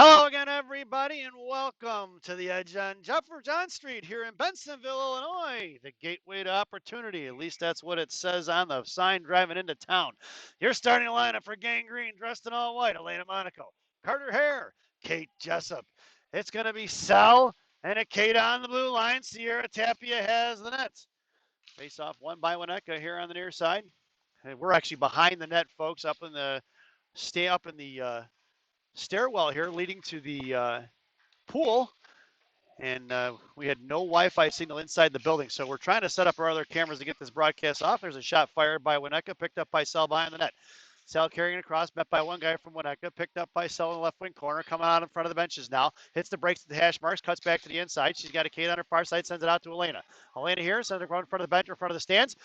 Hello again, everybody, and welcome to the Edge on Jefferson Street here in Bensonville, Illinois, the gateway to opportunity. At least that's what it says on the sign driving into town. Your starting lineup for Gang Green, dressed in all white: Elena Monaco, Carter Hare, Kate Jessup. It's going to be Sal and a Kate on the blue line. Sierra Tapia has the net. Face off one by Winnetka here on the near side. And we're actually behind the net, folks, up in the stairwell here leading to the pool, and we had no Wi-Fi signal inside the building. So we're trying to set up our other cameras to get this broadcast off. There's a shot fired by Winnetka, picked up by Sal behind the net. Sal carrying it across, met by one guy from Winnetka, picked up by Sal in the left wing corner, coming out in front of the benches now. Hits the brakes at the hash marks, cuts back to the inside. She's got a Kate on her far side, sends it out to Elena. Elena here, sends it in front of the bench, in front of the stands.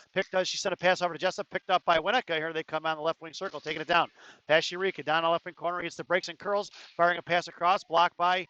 She sent a pass over to Jessup, picked up by Winnetka. Here they come on the left wing circle, taking it down. Pass Eureka, down the left wing corner, hits the brakes and curls, firing a pass across, blocked by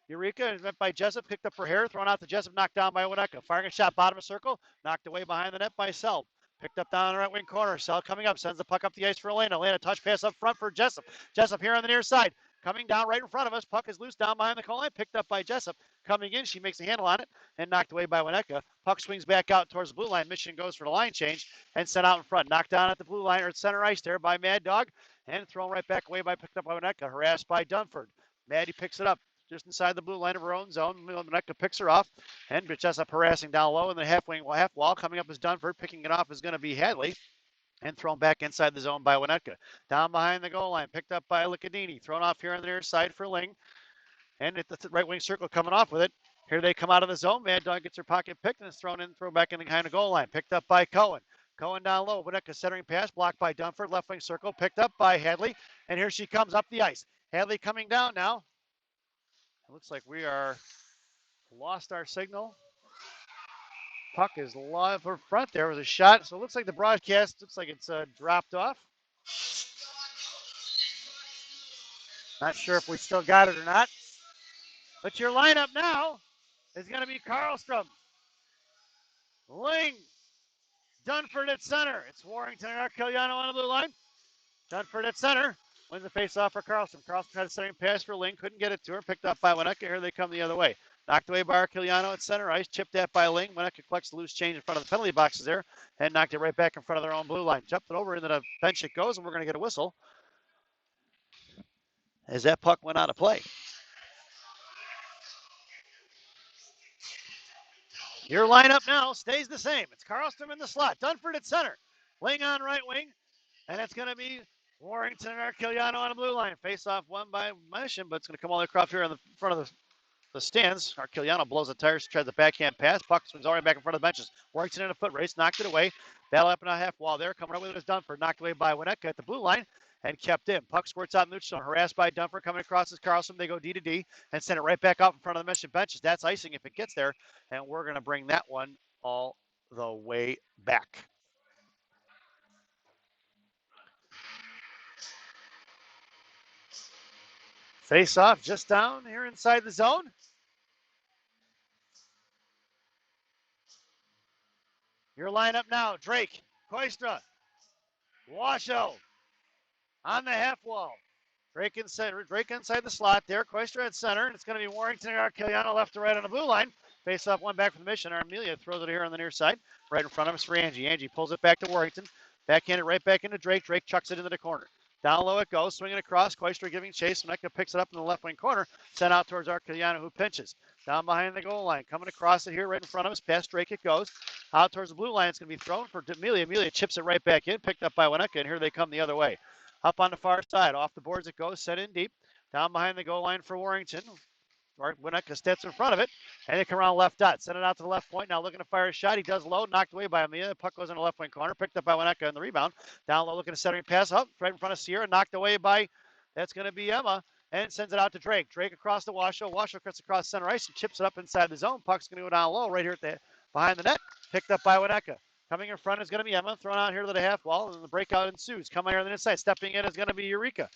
Eureka is met by Jessup, picked up her hair, thrown out to Jessup, knocked down by Winnetka. Firing a shot, bottom of circle, knocked away behind the net by Sel. Picked up down the right wing corner. Sel coming up, sends the puck up the ice for Elena. Elena touch pass up front for Jessup. Jessup here on the near side. Coming down right in front of us. Puck is loose down behind the goal line. Picked up by Jessup. Coming in, she makes a handle on it and knocked away by Winnetka. Puck swings back out towards the blue line. Michigan goes for the line change and sent out in front. Knocked down at the blue line or at center ice there by Mad Dog and thrown right back away picked up by Winnetka. Harassed by Dunford. Maddie picks it up just inside the blue line of her own zone. Winnetka picks her off, and Jessup harassing down low in the half wall. Coming up is Dunford. Picking it off is going to be Hadley, and thrown back inside the zone by Winnetka. Down behind the goal line, picked up by Licadini. Thrown off here on the near side for Ling, and at the right wing circle coming off with it. Here they come out of the zone. Mad Dog gets her pocket picked and is thrown back in behind the goal line. Picked up by Cohen. Cohen down low. Winnetka centering pass, blocked by Dunford. Left wing circle, picked up by Hadley, and here she comes up the ice. Hadley coming down now. It looks like we are lost our signal. Puck is live for front. There was a shot. So it looks like the broadcast looks like it's dropped off. Not sure if we still got it or not. But your lineup now is going to be Karlstrom, Ling, Dunford at center. It's Warrington and Arciliano on the blue line. Dunford at center. Wins the face-off for Karlstrom. Karlstrom had a centering pass for Ling. Couldn't get it to her. Picked up by Winnetka. Here they come the other way. Knocked away by Arciliano at center ice. Chipped at by Ling. Winnetka collects the loose change in front of the penalty boxes there and knocked it right back in front of their own blue line. Jumped it over into the bench it goes, and we're going to get a whistle as that puck went out of play. Your lineup now stays the same. It's Karlstrom in the slot. Dunford at center. Ling on right wing. And it's going to be Warrington and Arciliano on the blue line. Face off one by Mission, but it's going to come all the way across here in the front of the stands. Arciliano blows the tires, tries the backhand pass. Puck swings already back in front of the benches. Warrington in a foot race, knocked it away. Battle up in a half wall there. Coming up with it is Dunford. Knocked away by Winnetka at the blue line and kept in. Puck squirts out neutral. Harassed by Dunford. Coming across is Karlstrom. They go D to D and send it right back out in front of the Mission benches. That's icing if it gets there. And we're going to bring that one all the way back. Face off just down here inside the zone. Your lineup now: Drake, Koistra, Washoe on the half wall. Drake inside the slot there. Koistra at center. It's going to be Warrington and Arciliano left to right on the blue line. Face off one back from the Mission. Armelia throws it here on the near side, right in front of us for Angie. Angie pulls it back to Warrington. Backhand it right back into Drake. Drake chucks it into the corner. Down low it goes, swinging across. Koistra giving chase. Winnetka picks it up in the left wing corner. Sent out towards Arciliano, who pinches. Down behind the goal line. Coming across it here right in front of us. Past Drake it goes. Out towards the blue line. It's going to be thrown for Amelia. Amelia chips it right back in. Picked up by Winnetka, and here they come the other way. Up on the far side. Off the boards it goes. Set in deep. Down behind the goal line for Warrington. Winnetka steps in front of it, and they come around left dot. Send it out to the left point. Now looking to fire a shot. He does low. Knocked away by Amelia. The puck goes in the left wing corner. Picked up by Winnetka in the rebound. Down low looking to centering pass up right in front of Sierra. Knocked away by, that's going to be Emma, and sends it out to Drake. Drake across the Washoe. Washoe cuts across center ice and chips it up inside the zone. Puck's going to go down low right here at behind the net. Picked up by Winnetka. Coming in front is going to be Emma. Thrown out here to the half wall, and the breakout ensues. Coming here on the inside. Stepping in is going to be Eureka.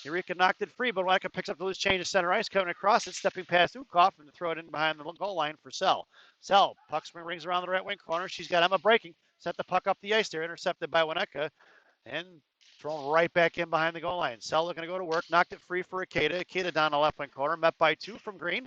Eureka knocked it free, but Winnetka picks up the loose change to center ice, coming across it, stepping past Ukhoff, and throw it in behind the goal line for Sel. Sel, puck swing rings around the right wing corner. She's got Emma breaking. Set the puck up the ice there, intercepted by Winnetka. And Thrown right back in behind the goal line. Sell looking to go to work. Knocked it free for Akeda. Akeda down the left wing corner. Met by 2 from Green.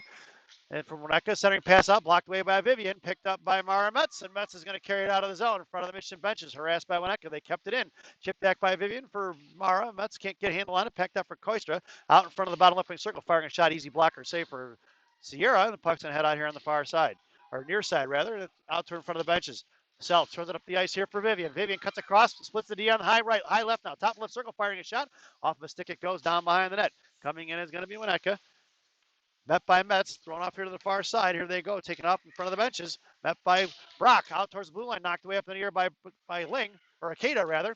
And from Winnetka, centering pass out, blocked away by Vivian, picked up by Mara Metz, and Metz is going to carry it out of the zone in front of the Mission benches, harassed by Winnetka. They kept it in. Chipped back by Vivian for Mara. Metz can't get a handle on it, packed up for Koistra, out in front of the bottom left wing circle, firing a shot, easy blocker, save for Sierra. The puck's going to head out here on the far side, or near side rather, out to in front of the benches. Self turns it up the ice here for Vivian. Vivian cuts across, splits the D on the high right, high left now. Top left circle, firing a shot. Off of a stick, it goes down behind the net. Coming in is going to be Winnetka. Met by Metz, thrown off here to the far side. Here they go, taken off in front of the benches. Met by Brock, out towards the blue line, knocked away up in the air by Ling, or Akeda rather,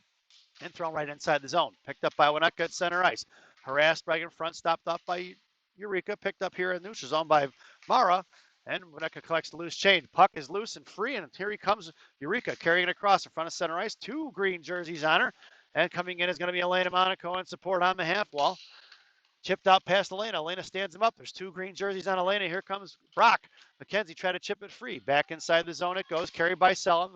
and thrown right inside the zone. Picked up by Winnetka at center ice. Harassed right in front, stopped off by Eureka, picked up here in the neutral zone by Mara, and Winnetka collects the loose change. Puck is loose and free, and here he comes, Eureka, carrying it across in front of center ice. 2 green jerseys on her, and coming in is going to be Elena Monaco in support on the half wall. Chipped out past Elena. Elena stands him up. There's 2 green jerseys on Elena. Here comes Brock. McKenzie tried to chip it free. Back inside the zone it goes. Carried by Sell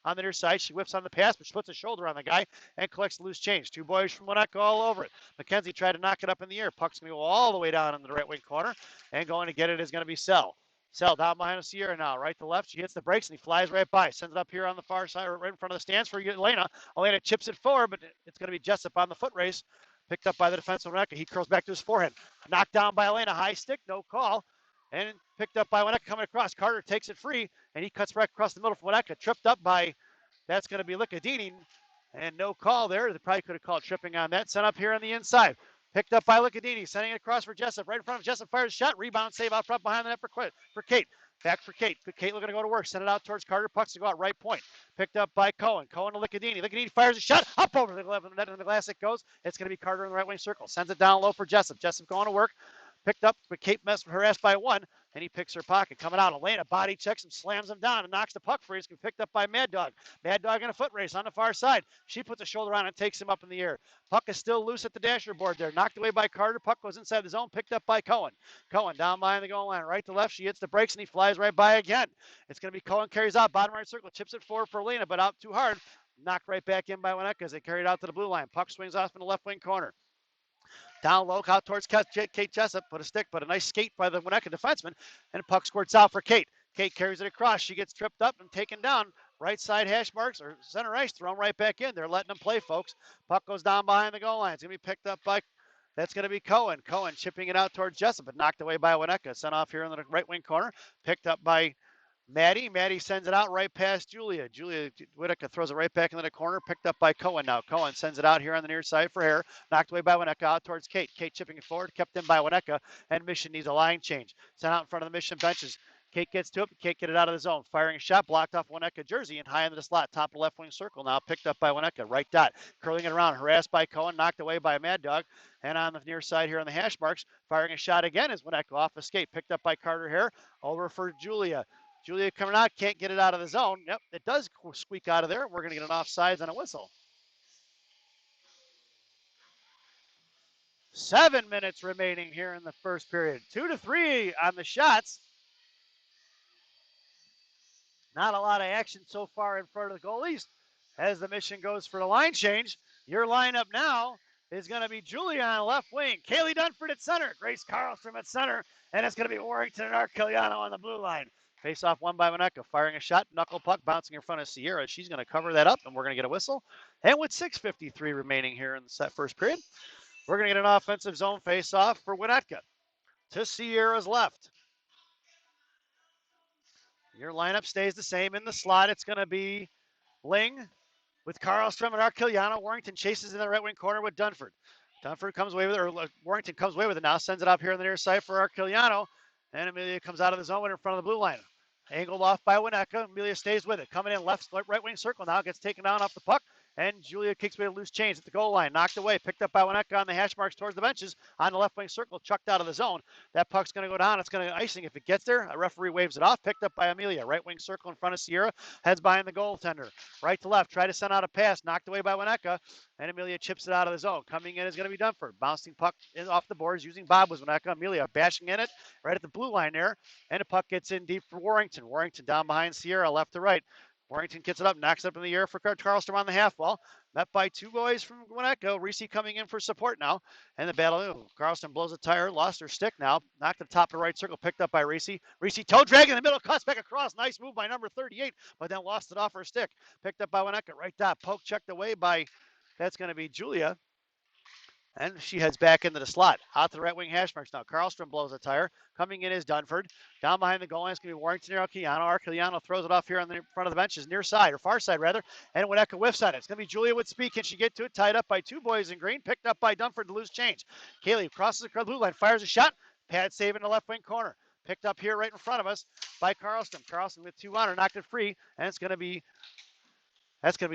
on the near side. She whips on the pass, but she puts a shoulder on the guy and collects the loose change. 2 boys from Winnetka all over it. McKenzie tried to knock it up in the air. Puck's going to go all the way down in the right wing corner. And going to get it is going to be Sell. Sell down behind Sierra now. Right to left. She hits the brakes and he flies right by. Sends it up here on the far side, right in front of the stands for Elena. Elena chips it forward, but it's going to be Jessup on the foot race. Picked up by the defenseman Winnetka. He curls back to his forehand. Knocked down by Elena. High stick, no call. And picked up by Winnetka coming across. Carter takes it free, and he cuts right across the middle for Winnetka. Tripped up by, that's going to be Licadini. And no call there. They probably could have called tripping on that. Sent up here on the inside. Picked up by Licadini. Sending it across for Jessup. Right in front of Jessup. Fires a shot. Rebound save out front behind the net for Kate. Back for Kate. Kate looking to go to work. Send it out towards Carter. Pucks to go out right point. Picked up by Cohen. Cohen to Licadini. Licadini fires a shot. Up over the net in the glass it goes. It's going to be Carter in the right wing circle. Sends it down low for Jessup. Jessup going to work. Picked up, but Kate messed with her ass by 1. And he picks her pocket. Coming out, Elena body checks him, slams him down, and knocks the puck free. It's picked up by Mad Dog. Mad Dog in a foot race on the far side. She puts a shoulder on and takes him up in the air. Puck is still loose at the dasher board there. Knocked away by Carter. Puck goes inside the zone. Picked up by Cohen. Cohen down behind the goal line. Right to left. She hits the brakes and he flies right by again. It's going to be Cohen carries out. Bottom right circle. Chips it forward for Elena, but out too hard. Knocked right back in by Winnetka as they carry it out to the blue line. Puck swings off in the left wing corner. Down low, out towards Kate Jessup. Put a stick, but a nice skate by the Winnetka defenseman. And puck squirts out for Kate. Kate carries it across. She gets tripped up and taken down. Right side hash marks or center ice, thrown right back in. They're letting them play, folks. Puck goes down behind the goal line. It's going to be picked up by, that's going to be Cohen. Cohen chipping it out towards Jessup, but knocked away by Winnetka. Sent off here in the right wing corner. Picked up by Maddie. Maddie sends it out right past Julia. Julia Winnetka throws it right back into the corner. Picked up by Cohen now. Cohen sends it out here on the near side for Hare. Knocked away by Winnetka out towards Kate. Kate chipping it forward. Kept in by Winnetka. And Mission needs a line change. Sent out in front of the Mission benches. Kate gets to it, but can't get it out of the zone. Firing a shot, blocked off Winnetka jersey and high into the slot. Top of left wing circle now. Picked up by Winnetka. Right dot. Curling it around. Harassed by Cohen. Knocked away by Mad Dog. And on the near side here on the hash marks. Firing a shot again is Winnetka off escape. Picked up by Carter Hare. Over for Julia. Julia coming out, can't get it out of the zone. Yep, it does squeak out of there. We're going to get an offsides and a whistle. 7 minutes remaining here in the first period. 2-3 on the shots. Not a lot of action so far in front of the goalies as the Mission goes for the line change. Your lineup now is going to be Julia on left wing, Kaylee Dunford at center, Grace Carlstrom at center, and it's going to be Warrington and Arciliano on the blue line. Face off one by Winnetka, firing a shot, knuckle puck bouncing in front of Sierra. She's going to cover that up, and we're going to get a whistle. And with 6:53 remaining here in the first period, we're going to get an offensive zone face-off for Winnetka to Sierra's left. Your lineup stays the same. In the slot, it's going to be Ling with Carlstrom and Arciliano. Warrington chases in the right wing corner with Dunford. Dunford comes away with it, or Warrington comes away with it now, sends it up here on the near side for Arciliano, and Amelia comes out of the zone in front of the blue line. Angled off by Winnetka. Amelia stays with it. Coming in left, right wing circle now. Gets taken down off the puck. And Julia kicks away a loose change at the goal line. Knocked away. Picked up by Winnetka on the hash marks towards the benches. On the left wing circle. Chucked out of the zone. That puck's going to go down. It's going to icing if it gets there. A referee waves it off. Picked up by Amelia. Right wing circle in front of Sierra. Heads behind the goaltender. Right to left. Try to send out a pass. Knocked away by Winnetka. And Amelia chips it out of the zone. Coming in is going to be Dunford. Bouncing puck off the boards using Bob was Winnetka. Amelia bashing in it right at the blue line there. And the puck gets in deep for Warrington. Warrington down behind Sierra left to right. Warrington gets it up, knocks it up in the air for Karlstrom on the half wall. Met by two boys from Winnetka. Reese coming in for support now. And the battle, Karlstrom blows a tire, lost her stick now. Knocked to the top of the right circle, picked up by Reese. Reese toe drag in the middle, cuts back across. Nice move by number 38, but then lost it off her stick. Picked up by Winnetka, right dot. Poke checked away by, that's going to be Julia. And she heads back into the slot. Out to the right wing hash marks now. Karlstrom blows a tire. Coming in is Dunford. Down behind the goal line, it's going to be Warrington or Arquillano. Arquillano throws it off here on the front of the benches, near side, or far side rather. And Winnetka whiffs on it. It's going to be Julia with speed. Can she get to it? Tied up by two boys in green. Picked up by Dunford to lose change. Kaylee crosses across the blue line, fires a shot. Pad save in the left wing corner. Picked up here right in front of us by Karlstrom. Karlstrom with 2 on her, knocked it free. And it's going to be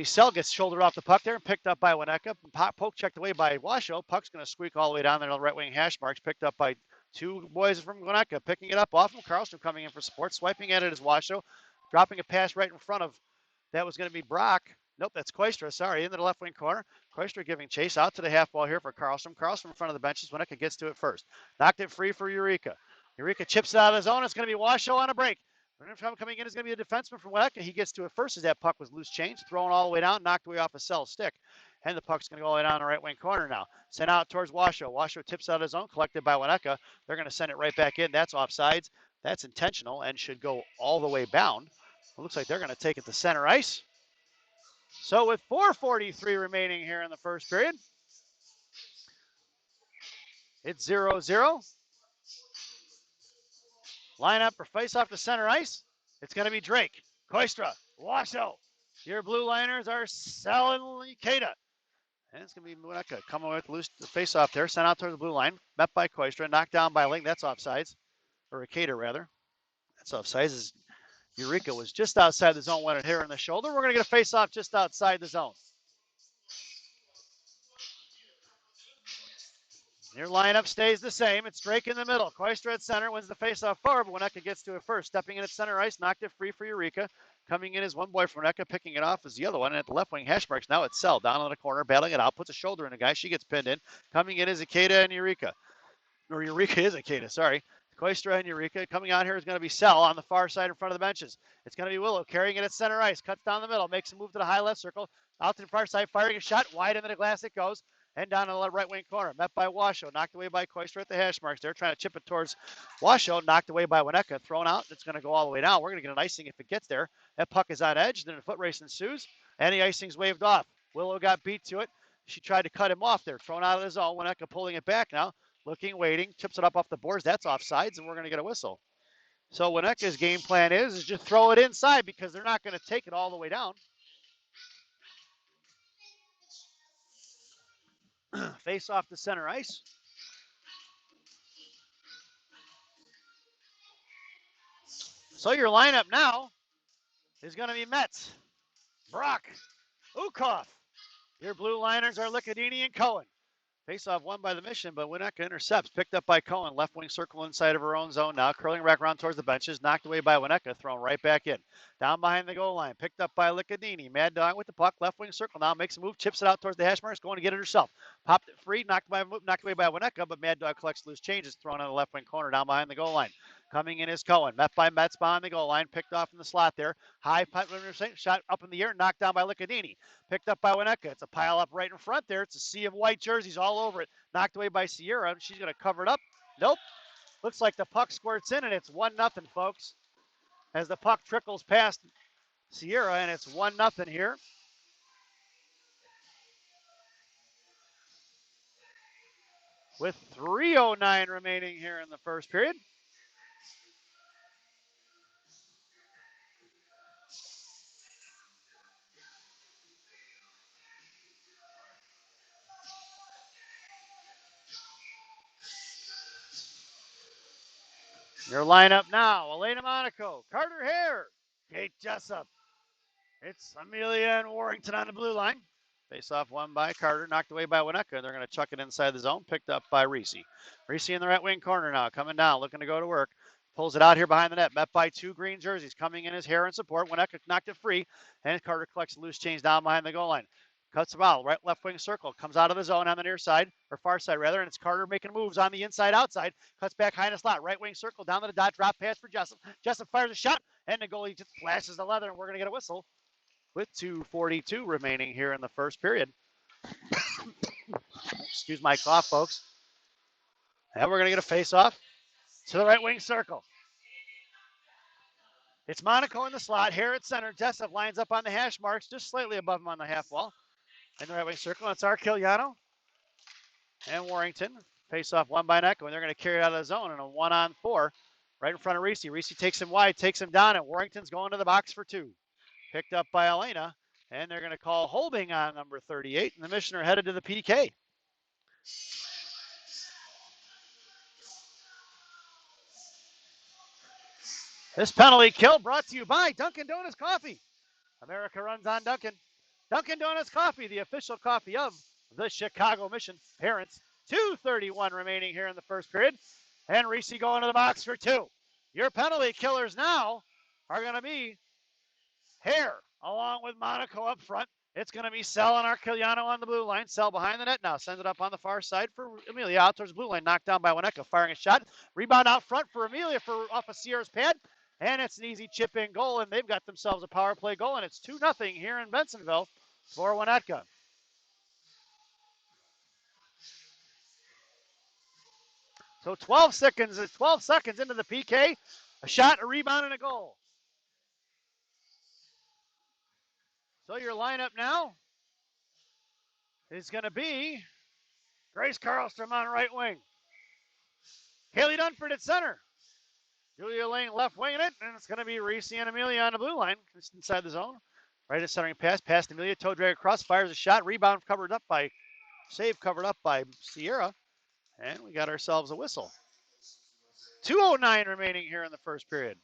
Sell gets shouldered off the puck there and picked up by Winnetka. Poke checked away by Washoe. Puck's going to squeak all the way down there to the right wing hash marks. Picked up by two boys from Winnetka. Picking it up off from Karlstrom, coming in for support. Swiping at it is Washoe. Dropping a pass right in front of, that was going to be Brock. Nope, that's Koistra, sorry, into the left wing corner. Koistra giving chase out to the half wall here for Karlstrom. Karlstrom in front of the benches. Winnetka gets to it first. Knocked it free for Eureka. Eureka chips it out of the zone. It's going to be Washoe on a break. Coming in is going to be a defenseman from Winnetka. He gets to it first as that puck was loose change, thrown all the way down, knocked away off a Cell stick. And the puck's going to go all the way down the right wing corner now. Sent out towards Washoe. Washoe tips out of his zone, collected by Winnetka. They're going to send it right back in. That's offsides. That's intentional and should go all the way bound. It looks like they're going to take it to center ice. So with 4:43 remaining here in the first period, it's 0-0. Line up for face-off to center ice. It's going to be Drake, Koistra, Washoe. Your blue liners are selling Ikeda. And it's going to be Winnetka coming with loose face-off there. Sent out towards the blue line. Met by Koistra. Knocked down by Ling. That's offsides. Or Ikeda, rather. That's offsides. Eureka was just outside the zone, went it here in the shoulder. We're going to get a face-off just outside the zone. Your lineup stays the same. It's Drake in the middle. Koistra at center, wins the faceoff forward, but Winnetka gets to it first. Stepping in at center ice, knocked it free for Eureka. Coming in is one boy from Winnetka, picking it off is the other one. And at the left wing hash marks, now it's Cell down on the corner, battling it out, puts a shoulder in the guy. She gets pinned in. Coming in is Ikeda and Eureka. Or Eureka is Ikeda, sorry. Koistra and Eureka. Coming out here is going to be Cell on the far side in front of the benches. It's going to be Willow carrying it at center ice, cuts down the middle, makes a move to the high left circle, out to the far side, firing a shot, wide into the glass it goes. And down in the right wing corner, met by Washoe, knocked away by Koistra at the hash marks. They're trying to chip it towards Washoe, knocked away by Winnetka, thrown out. It's going to go all the way down. We're going to get an icing if it gets there. That puck is on edge. Then a foot race ensues, and the icing's waved off. Willow got beat to it. She tried to cut him off there, thrown out of the zone. Winnetka pulling it back now, looking, waiting, chips it up off the boards. That's offsides, and we're going to get a whistle. So Winnetka's game plan is just throw it inside because they're not going to take it all the way down. Face off to center ice. So your lineup now is going to be Metz, Brock, Ukhoff. Your blue liners are Licadini and Cohen. Face-off won by the Mission, but Winnetka intercepts. Picked up by Cohen. Left wing circle inside of her own zone now. Curling back around towards the benches. Knocked away by Winnetka. Thrown right back in. Down behind the goal line. Picked up by Licadini. Mad Dog with the puck. Left wing circle now. Makes a move. Chips it out towards the hash marks. Going to get it herself. Popped it free. Knocked away by Winnetka, but Mad Dog collects loose changes. Thrown on the left wing corner down behind the goal line. Coming in is Cohen. Met by Metz behind the goal line. Picked off in the slot there. High punt shot up in the air. Knocked down by Licadini. Picked up by Winnetka. It's a pile up right in front there. It's a sea of white jerseys all over it. Knocked away by Sierra. She's going to cover it up. Nope. Looks like the puck squirts in, and it's 1-0, folks. As the puck trickles past Sierra, and it's 1-0 here. With 3:09 remaining here in the first period. Your lineup now, Elena Monaco, Carter Hare, Kate Jessup. It's Amelia and Warrington on the blue line. Face-off won by Carter, knocked away by Winnetka. They're going to chuck it inside the zone, picked up by Reese. Reese in the right wing corner now, coming down, looking to go to work. Pulls it out here behind the net, met by two green jerseys. Coming in his Hare in support. Winnetka knocked it free, and Carter collects a loose change down behind the goal line. Cuts the ball, right left wing circle, comes out of the zone on the near side, or far side rather, and it's Carter making moves on the inside outside, cuts back high in the slot, right wing circle, down to the dot, drop pass for Jessup. Jessup fires a shot, and the goalie just flashes the leather, and we're going to get a whistle with 2:42 remaining here in the first period. Excuse my cough, folks. And we're going to get a face-off to the right wing circle. It's Monaco in the slot. Here at center. Jessup lines up on the hash marks, just slightly above him on the half wall. In the right wing circle, it's Arquiliano and Warrington. Face off one by Echo, and they're going to carry it out of the zone in a 1-on-4 right in front of Reese. Reese takes him wide, takes him down, and Warrington's going to the box for 2. Picked up by Elena, and they're going to call holding on number 38, and the Missioner headed to the PK. This penalty kill brought to you by Dunkin' Donuts Coffee. America runs on Dunkin'. Dunkin' Donuts Coffee, the official coffee of the Chicago Mission. Parents, 2:31 remaining here in the first period. And Reese going to the box for 2. Your penalty killers now are going to be Hare along with Monaco up front. It's going to be Sell and Arquiliano on the blue line. Sell behind the net now. Sends it up on the far side for Amelia. Out towards the blue line. Knocked down by Winnetka. Firing a shot. Rebound out front for Amelia off of Sierra's pad. And it's an easy chip in goal. And they've got themselves a power play goal. And it's 2-0 here in Bensenville for Winnetka. So 12 seconds into the PK. A shot, a rebound, and a goal. So your lineup now is going to be Grace Karlstrom on right wing. Kaylee Dunford at center. Julia Lane left winging it, and it's going to be Reese and Amelia on the blue line. Just inside the zone. Right at centering pass. Past Amelia. Toe drag across. Fires a shot. Rebound covered up by Sierra. And we got ourselves a whistle. 2:09 remaining here in the first period.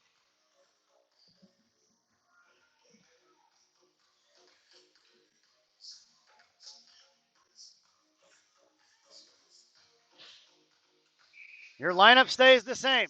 Your lineup stays the same.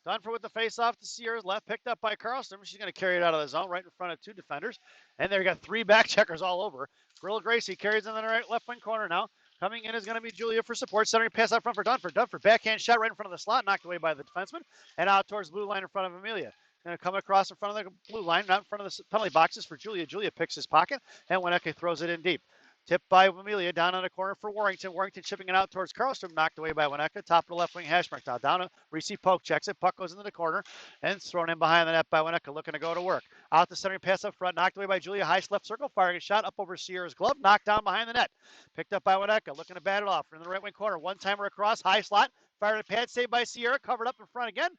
Dunford with the face-off to Sierra's left, picked up by Karlstrom. She's going to carry it out of the zone right in front of 2 defenders. And they've got 3 back checkers all over. Gorilla Gracie carries in the right left wing corner now. Coming in is going to be Julia for support. Centering pass out front for Dunford. Dunford backhand shot right in front of the slot, knocked away by the defenseman. And out towards the blue line in front of Amelia. Going to come across in front of the blue line, not in front of the penalty boxes for Julia. Julia picks his pocket, and Winnetka throws it in deep. Tipped by Amelia, down on the corner for Warrington. Warrington chipping it out towards Karlstrom, knocked away by Winnetka. Top of the left wing hash mark. Now down to Reese Poke, checks it. Puck goes into the corner, and it's thrown in behind the net by Winnetka, looking to go to work. Out the centering pass up front, knocked away by Julia. High left circle, firing a shot up over Sierra's glove, knocked down behind the net. Picked up by Winnetka, looking to bat it off. In the right wing corner, one-timer across, high slot. Fired a pad, saved by Sierra, covered up in front again.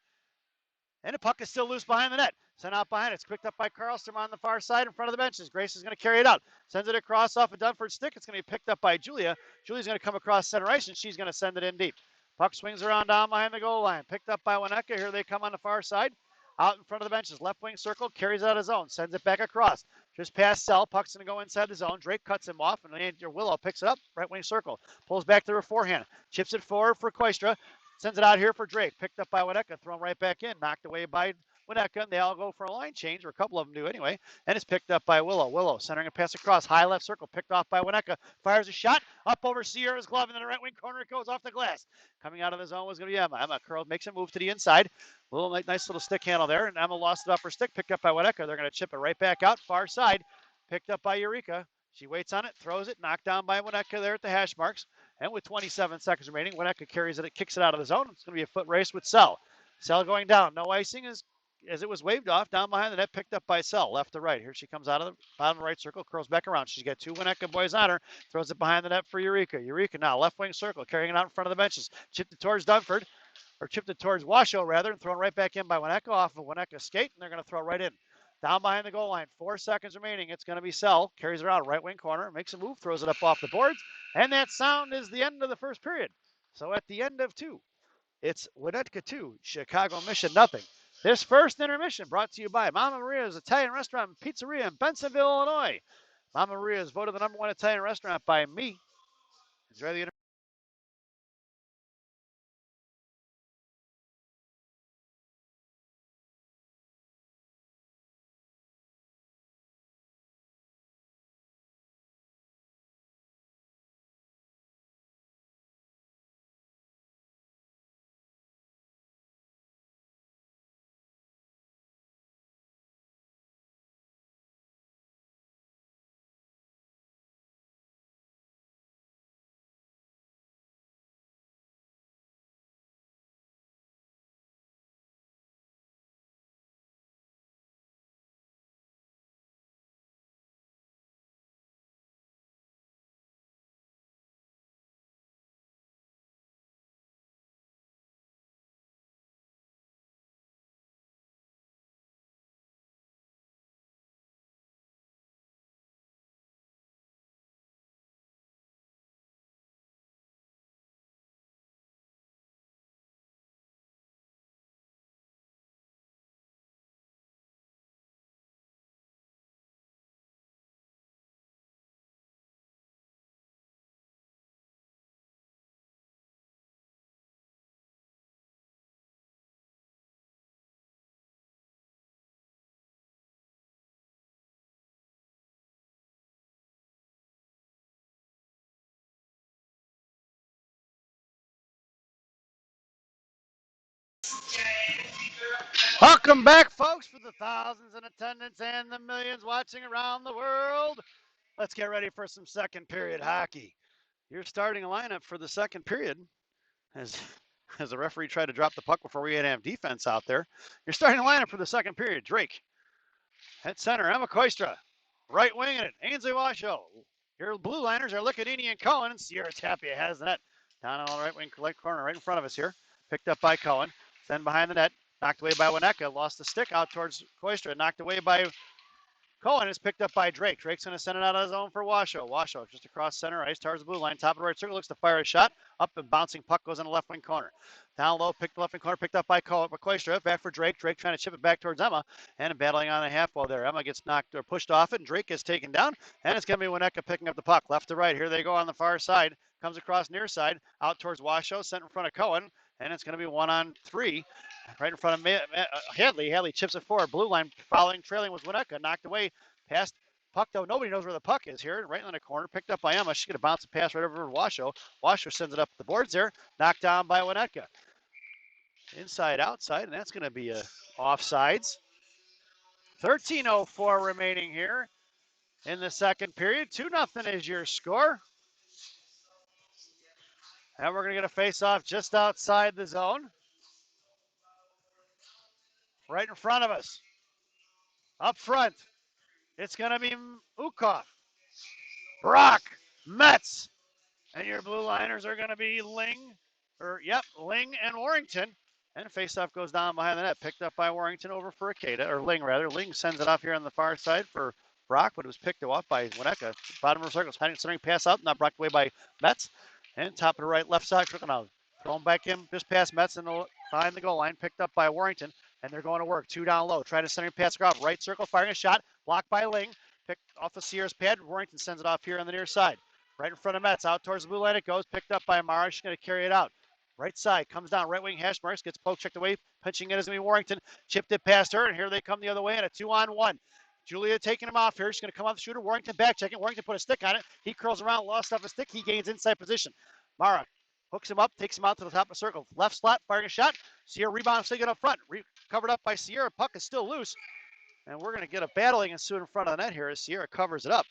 And the puck is still loose behind the net. Sent out behind. It's picked up by Karlstrom on the far side in front of the benches. Grace is going to carry it out. Sends it across off a Dunford stick. It's going to be picked up by Julia. Julia's going to come across center ice, and she's going to send it in deep. Puck swings around down behind the goal line. Picked up by Winnetka. Here they come on the far side. Out in front of the benches. Left wing circle. Carries out of zone. Sends it back across. Just past Sell. Puck's going to go inside the zone. Drake cuts him off, and Willow picks it up. Right wing circle. Pulls back to her forehand. Chips it forward for Koistra. Sends it out here for Drake. Picked up by Winnetka. Thrown right back in. Knocked away by Winnetka. They all go for a line change, or a couple of them do anyway. And it's picked up by Willow. Willow centering a pass across. High left circle. Picked off by Winnetka. Fires a shot. Up over Sierra's glove. And then the right wing corner. It goes off the glass. Coming out of the zone was going to be Emma. Emma curl makes a move to the inside. Nice little stick handle there. And Emma lost it off her stick. Picked up by Winnetka. They're going to chip it right back out. Far side. Picked up by Eureka. She waits on it, throws it, knocked down by Winnetka there at the hash marks. And with 27 seconds remaining, Winnetka carries it, kicks it out of the zone. It's going to be a foot race with Sell. Sell going down. No icing as it was waved off. Down behind the net, picked up by Sell, left to right. Here she comes out of the bottom right circle, curls back around. She's got 2 Winnetka boys on her. Throws it behind the net for Eureka. Eureka now, left wing circle, carrying it out in front of the benches. Chipped it towards Dunford, or chipped it towards Washoe rather, and thrown right back in by Winnetka off of Winnetka skate, and they're going to throw right in. Down behind the goal line, 4 seconds remaining. It's going to be Sell. Carries it out, right wing corner, makes a move, throws it up off the boards. And that sound is the end of the first period. So at the end of 2, it's Winnetka 2, Chicago Mission nothing. This first intermission brought to you by Mama Maria's Italian Restaurant and Pizzeria in Bensenville, Illinois. Mama Maria is voted the #1 Italian restaurant by me. Enjoy the Welcome back, folks, for the thousands in attendance and the millions watching around the world. Let's get ready for some second period hockey. Your starting lineup for the second period, as the referee tried to drop the puck before we had to have defense out there. Your starting lineup for the second period: Drake at center, Emma Koistra, right winging it, Ainsley Washoe. Your blue liners are Lickadini and Cohen, and Sierra Tapia has the net down on the right wing corner, right in front of us here. Picked up by Cohen, then behind the net, knocked away by Wineka, lost the stick out towards Koistra, knocked away by Cohen, is picked up by Drake. Drake's going to send it out of his own for Washoe. Washoe just across center ice towards the blue line, top of the right circle, looks to fire a shot. Up and bouncing puck goes in the left wing corner. Down low, picked the left wing corner, picked up by Koistra. Back for Drake. Drake trying to chip it back towards Emma, and battling on the half wall there. Emma gets knocked or pushed off it, and Drake gets taken down, and it's going to be Wineka picking up the puck. Left to right. Here they go on the far side. Comes across near side, out towards Washoe, sent in front of Cohen, and it's going to be 1-on-3. Right in front of Hadley. Hadley chips it forward. Blue line following, trailing was Wineka. Knocked away past puck, though. Nobody knows where the puck is here. Right in the corner. Picked up by Emma. She's going to bounce a pass right over to Washoe. Washoe sends it up the boards there. Knocked down by Wineka. Inside, outside, and that's going to be a offsides. 13:04 remaining here in the second period. 2-0 is your score. And we're going to get a face-off just outside the zone. Right in front of us. Up front, it's going to be Ukov, Brock, Metz, and your blue liners are going to be Ling and Warrington. And face-off goes down behind the net, picked up by Warrington over for Akeda, or Ling rather. Ling sends it off here on the far side for Brock, but it was picked off by Wineka. Bottom of the circle, centering pass out, not blocked away by Metz. And top of the right, left side, now going back in, just past Metz and behind the goal line, picked up by Warrington. And they're going to work. 2 down low. Trying to center pass across. Right circle. Firing a shot. Blocked by Ling. Picked off of Sierra's pad. Warrington sends it off here on the near side. Right in front of Metz. Out towards the blue line it goes. Picked up by Amara. She's going to carry it out. Right side. Comes down. Right wing hash marks. Gets poke checked away. Pinching it is going to be Warrington. Chipped it past her. And here they come the other way. And a 2-on-1. Julia taking him off here. She's going to come off the shooter. Warrington back checking. Warrington put a stick on it. He curls around. Lost off a stick. He gains inside position. Mara hooks him up, takes him out to the top of the circle. Left slot, firing a shot. Sierra rebound, still get up front. Covered up by Sierra. Puck is still loose. And we're going to get a battling ensue in front of the net here as Sierra covers it up.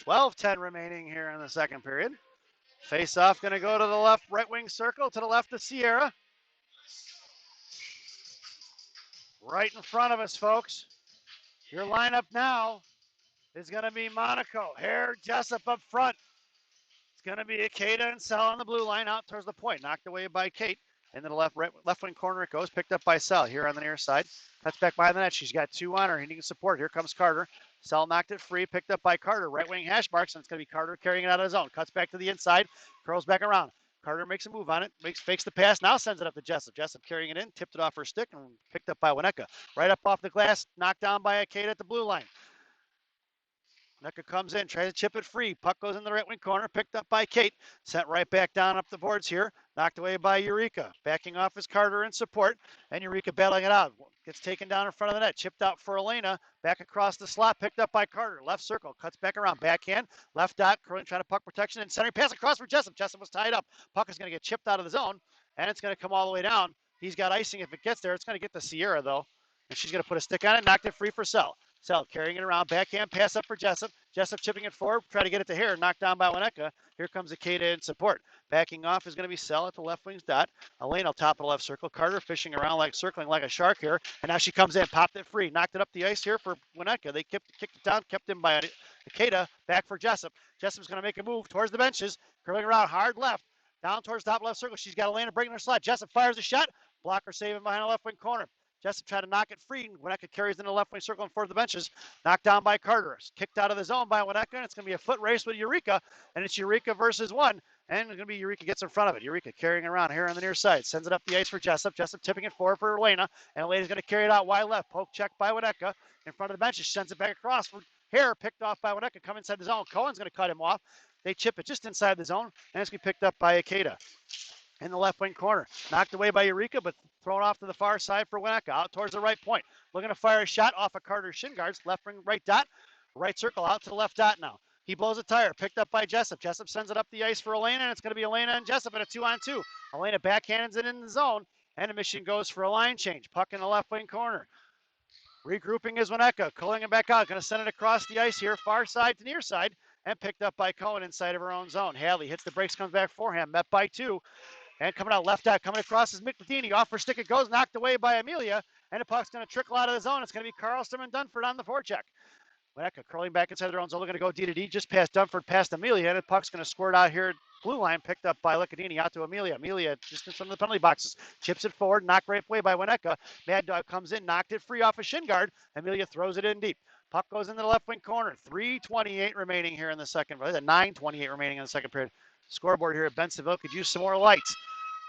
12-10 remaining here in the second period. Face off going to go to the left right wing circle to the left of Sierra. Right in front of us, folks. Your lineup now is going to be Monaco, Hare, Jessup up front. It's going to be Akeda and Sal on the blue line out towards the point. Knocked away by Kate. Into the left wing corner it goes. Picked up by Sal here on the near side. Cuts back by the net. She's got 2 on her. He needs support. Here comes Carter. Sal knocked it free. Picked up by Carter. Right wing hash marks. And it's going to be Carter carrying it out of his zone. Cuts back to the inside. Curls back around. Carter makes a move on it. Fakes the pass. Now sends it up to Jessup. Jessup carrying it in. Tipped it off her stick and picked up by Wineka. Right up off the glass. Knocked down by Akeda at the blue line. Wineka comes in, tries to chip it free. Puck goes in the right wing corner, picked up by Kate. Sent right back down up the boards here. Knocked away by Eureka. Backing off is Carter in support. And Eureka battling it out. Gets taken down in front of the net. Chipped out for Elena. Back across the slot. Picked up by Carter. Left circle. Cuts back around. Backhand. Left dot. Curling trying to puck protection. And centering pass across for Jessup. Jessup was tied up. Puck is going to get chipped out of the zone. And it's going to come all the way down. He's got icing. If it gets there, it's going to get to Sierra, though. And she's going to put a stick on it. Knocked it free for Sel. Sel carrying it around. Backhand pass up for Jessup. Jessup chipping it forward. Try to get it to Hare. Knocked down by Wineka. Here comes Akeda in support. Backing off is going to be Sel at the left wing's dot. Elena top of the left circle. Carter fishing around circling like a shark here. And now she comes in. Popped it free. Knocked it up the ice here for Wineka. They kicked it down. Kept him by Akeda. Back for Jessup. Jessup's going to make a move towards the benches. Curling around hard left. Down towards top left circle. She's got Elena breaking her slot. Jessup fires a shot. Blocker saving behind the left wing corner. Jessup tried to knock it free. Wineka carries in the left wing circle and forward the benches. Knocked down by Carter. Kicked out of the zone by Wineka. And it's going to be a foot race with Eureka. And it's Eureka versus 1. And it's going to be Eureka gets in front of it. Eureka carrying it around here on the near side. Sends it up the ice for Jessup. Jessup tipping it forward for Elena. And Elena's going to carry it out wide left. Poke check by Wineka. In front of the benches. Sends it back across for Hare. Picked off by Wineka. Come inside the zone. Cohen's going to cut him off. They chip it just inside the zone. And it's going to be picked up by Akeda. In the left wing corner. Knocked away by Eureka, but thrown off to the far side for Wineka. Out towards the right point. Looking to fire a shot off of Carter's shin guards. Left wing, right dot. Right circle out to the left dot now. He blows a tire, picked up by Jessup. Jessup sends it up the ice for Elena, and it's going to be Elena and Jessup in a 2-on-2. Elena backhands it in the zone, and a Michigan goes for a line change. Puck in the left wing corner. Regrouping is Winnetka, culling it back out, going to send it across the ice here, far side to near side, and picked up by Cohen inside of her own zone. Hadley hits the brakes, comes back forehand, met by 2, and coming out left out, coming across is McLadini. Off her stick it goes, knocked away by Amelia, and the puck's going to trickle out of the zone. It's going to be Karlstrom and Dunford on the forecheck. Winnetka curling back inside their own zone, looking to go D to D, just past Dunford, past Amelia, and the puck's going to squirt out here. Blue line picked up by Licadini out to Amelia. Amelia just in front of the penalty boxes. Chips it forward, knocked right away by Winnetka. Mad Dog comes in, knocked it free off a shin guard. Amelia throws it in deep. Puck goes into the left wing corner. 3:28 remaining here in the second. 9:28 remaining in the second period. Scoreboard here at Bensenville could use some more lights.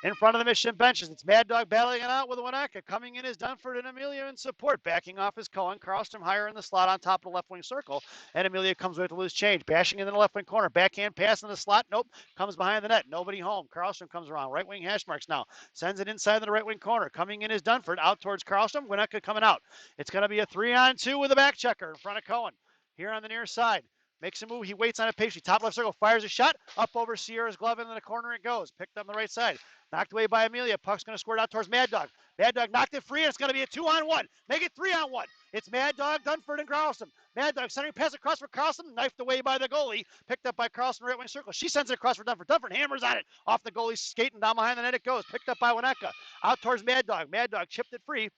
In front of the Michigan benches, it's Mad Dog battling it out with Winnetka. Coming in is Dunford and Amelia in support. Backing off is Cohen. Karlstrom higher in the slot on top of the left wing circle. And Amelia comes with a loose change. Bashing into the left wing corner. Backhand pass in the slot. Nope. Comes behind the net. Nobody home. Karlstrom comes around. Right wing hash marks now. Sends it inside the right wing corner. Coming in is Dunford. Out towards Karlstrom. Winnetka coming out. It's going to be a 3-on-2 with a back checker in front of Cohen. Here on the near side. Makes a move. He waits on it patiently. Top left circle. Fires a shot. Up over Sierra's glove. Into the corner it goes. Picked up on the right side. Knocked away by Amelia. Puck's going to squirt out towards Mad Dog. Mad Dog knocked it free, and it's going to be a 2-on-1. Make it 3-on-1. It's Mad Dog, Dunford, and Karlstrom. Mad Dog centering pass across for Karlstrom. Knifed away by the goalie. Picked up by Karlstrom right wing circle. She sends it across for Dunford. Dunford hammers on it. Off the goalie, skating down behind the net it goes. Picked up by Winnetka. Out towards Mad Dog. Mad Dog chipped it free.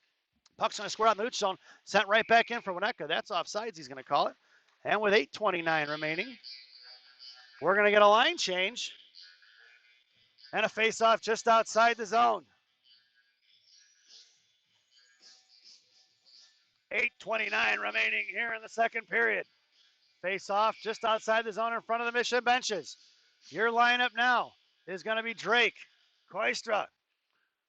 Puck's going to squirt out in the neutral zone. Sent right back in for Winnetka. That's offsides, he's going to call it. And with 8:29 remaining, we're going to get a line change and a face-off just outside the zone. 8:29 remaining here in the second period. Face-off just outside the zone in front of the Michigan benches. Your lineup now is going to be Drake, Koistra,